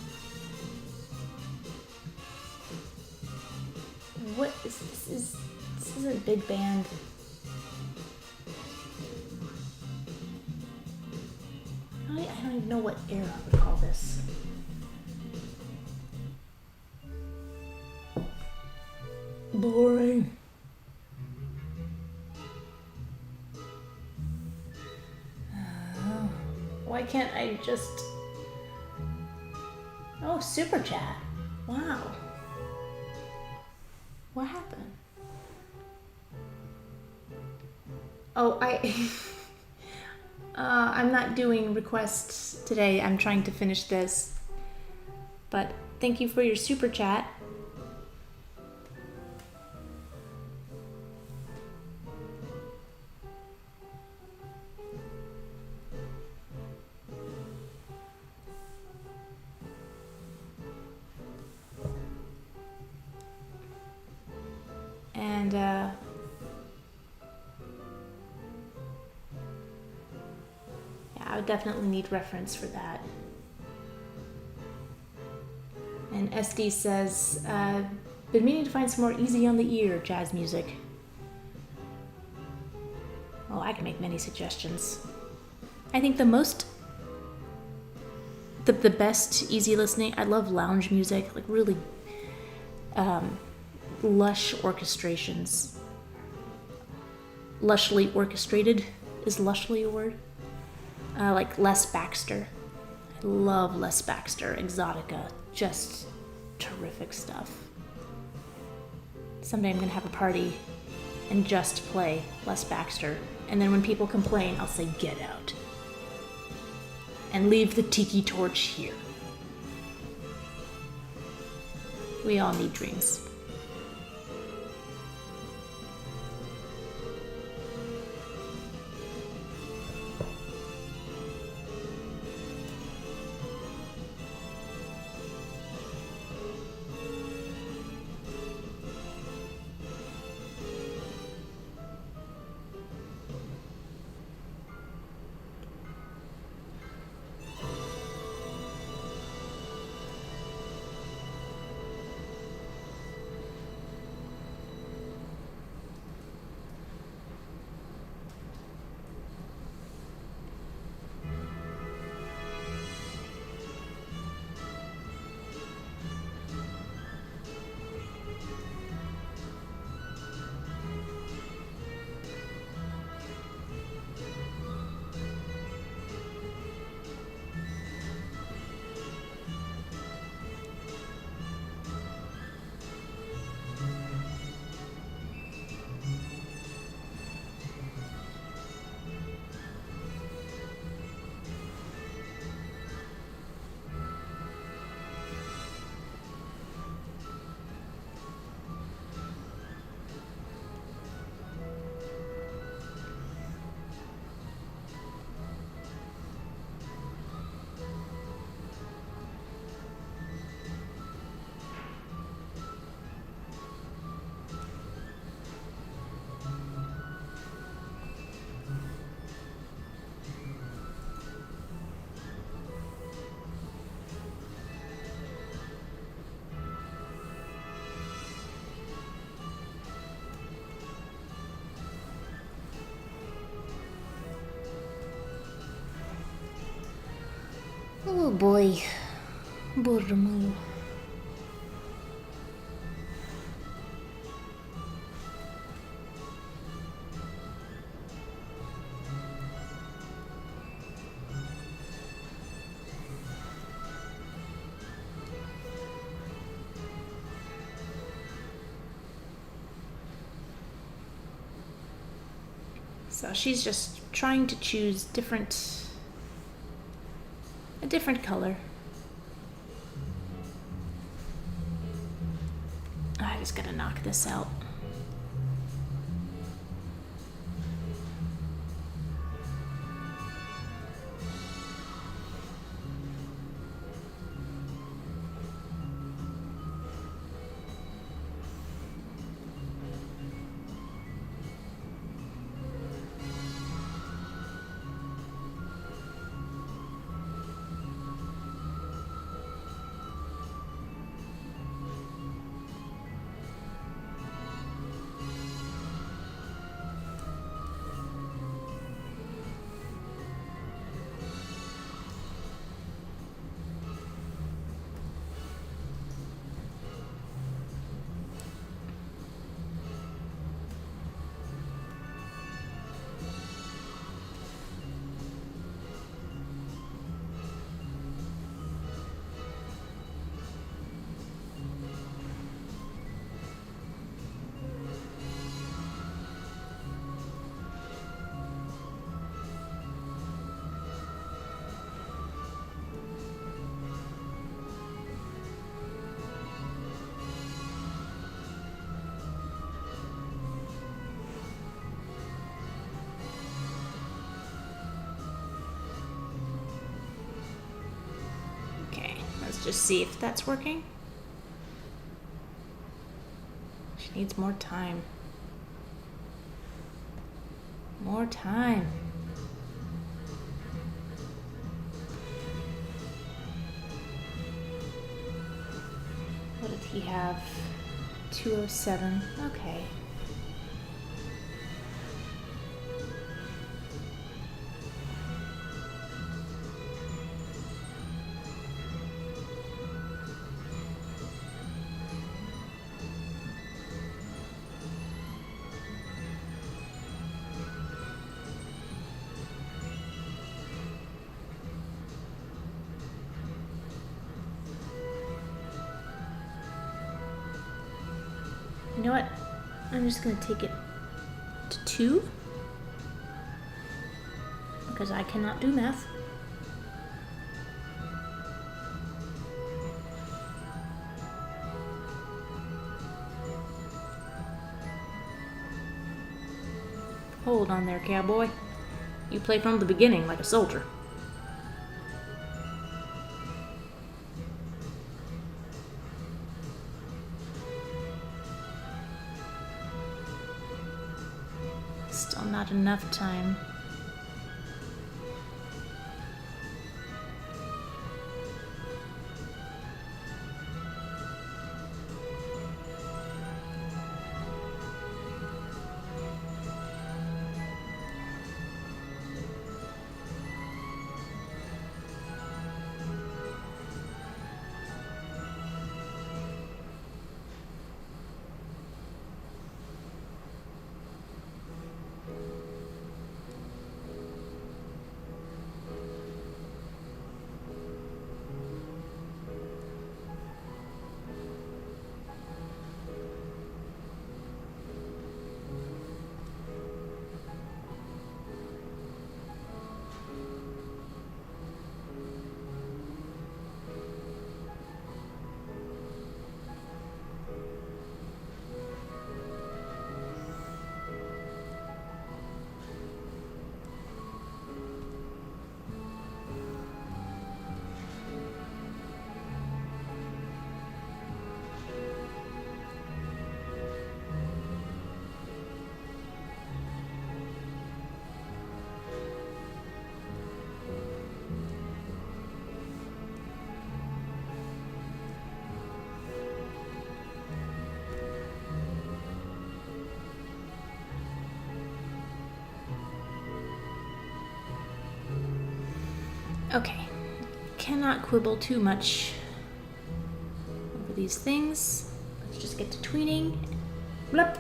What is this? This is a big band. I don't even know what era I would call this. Boring. Why can't I just... Oh, super chat. Wow. What happened? Oh, I'm not doing requests today. I'm trying to finish this. But thank you for your super chat. And yeah, I would definitely need reference for that. And SD says, been meaning to find some more easy on the ear jazz music. Oh, I can make many suggestions. I think the best easy listening, I love lounge music, like really lush orchestrations. Lushly orchestrated, is lushly a word? Like Les Baxter. I love Les Baxter, Exotica, just terrific stuff. Someday I'm gonna have a party and just play Les Baxter, and then when people complain, I'll say get out. And leave the tiki torch here. We all need dreams. Oh boy. Burmo. So she's just trying to choose different different color. I just gotta knock this out. Let's just see if that's working. She needs more time. More time. What did he have? 207. Okay. You know what? I'm just going to take it to 2 because I cannot do math. Hold on there, cowboy. You play from the beginning like a soldier. Still not enough time. Okay, cannot quibble too much over these things. Let's just get to tweening. Blup.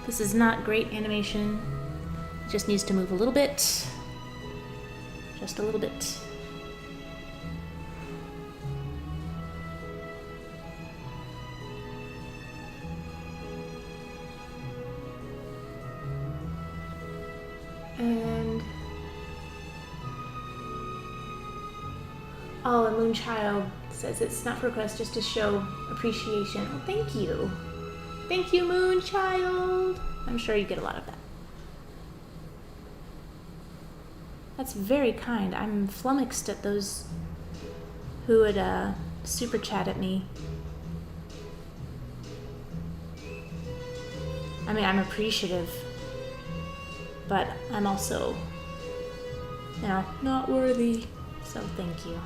This is not great animation. It just needs to move a little bit. Just a little bit. And Oh, and Moonchild says it's not for request, just to show appreciation. Oh, thank you. Thank you, Moonchild. I'm sure you get a lot of that. That's very kind. I'm flummoxed at those who would super chat at me. I mean, I'm appreciative, but I'm also, not worthy. So thank you.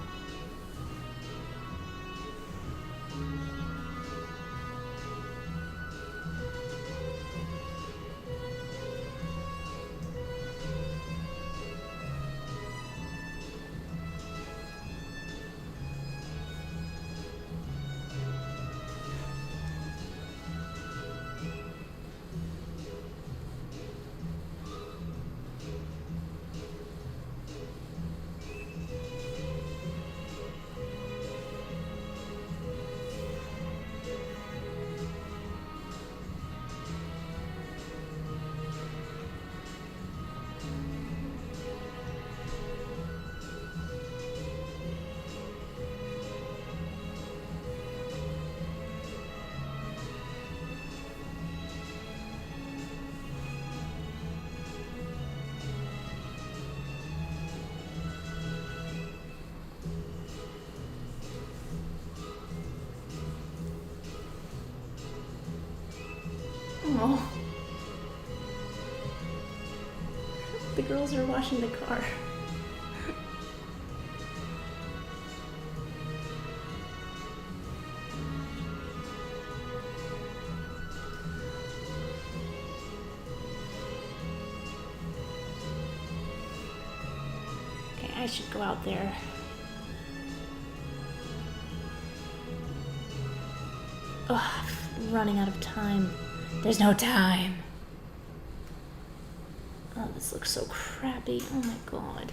Oh. The girls are washing the car. Okay, I should go out there. Ugh, I'm running out of time. There's no time. Oh, this looks so crappy. Oh my god.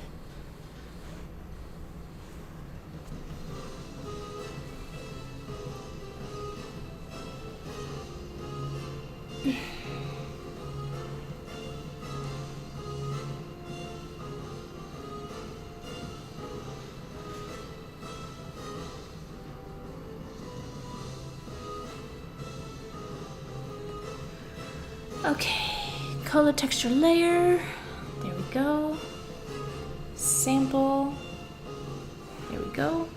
Okay, color texture layer. There we go. Sample. There we go.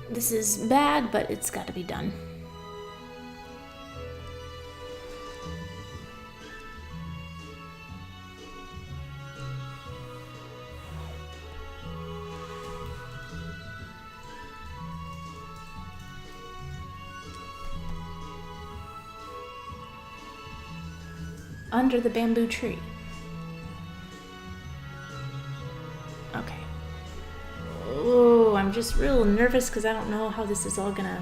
This is bad, but it's got to be done. Under the bamboo tree. Okay. Oh, I'm just real nervous because I don't know how this is all gonna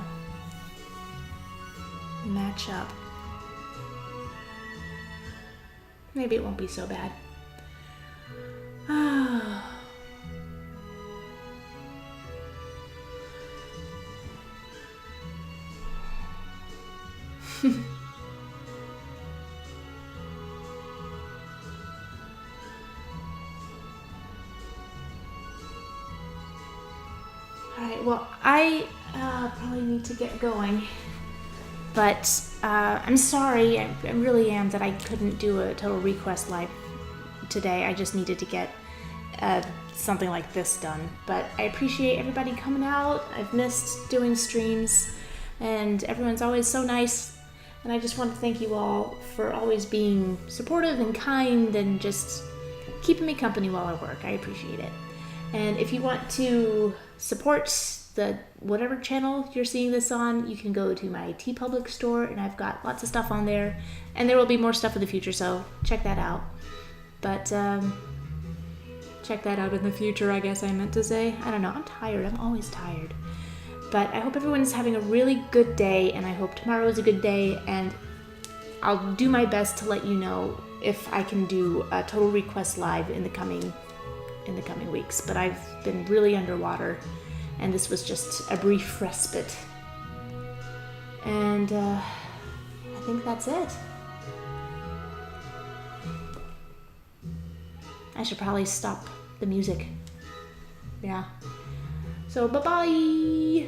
match up. Maybe it won't be so bad. Alright, well, I probably need to get going. But I'm sorry, I really am, that I couldn't do a Total Request live today. I just needed to get something like this done. But I appreciate everybody coming out. I've missed doing streams, and everyone's always so nice. And I just want to thank you all for always being supportive and kind and just keeping me company while I work. I appreciate it. And if you want to support the whatever channel you're seeing this on, you can go to my TeePublic store, and I've got lots of stuff on there, and there will be more stuff in the future, so check that out. But check that out in the future, I guess I meant to say. I don't know, I'm tired. I'm always tired. But I hope everyone's having a really good day, and I hope tomorrow is a good day, and I'll do my best to let you know if I can do a Total Request live in the coming weeks. But I've been really underwater, and this was just a brief respite. And I think that's it. I should probably stop the music. Yeah. So bye-bye!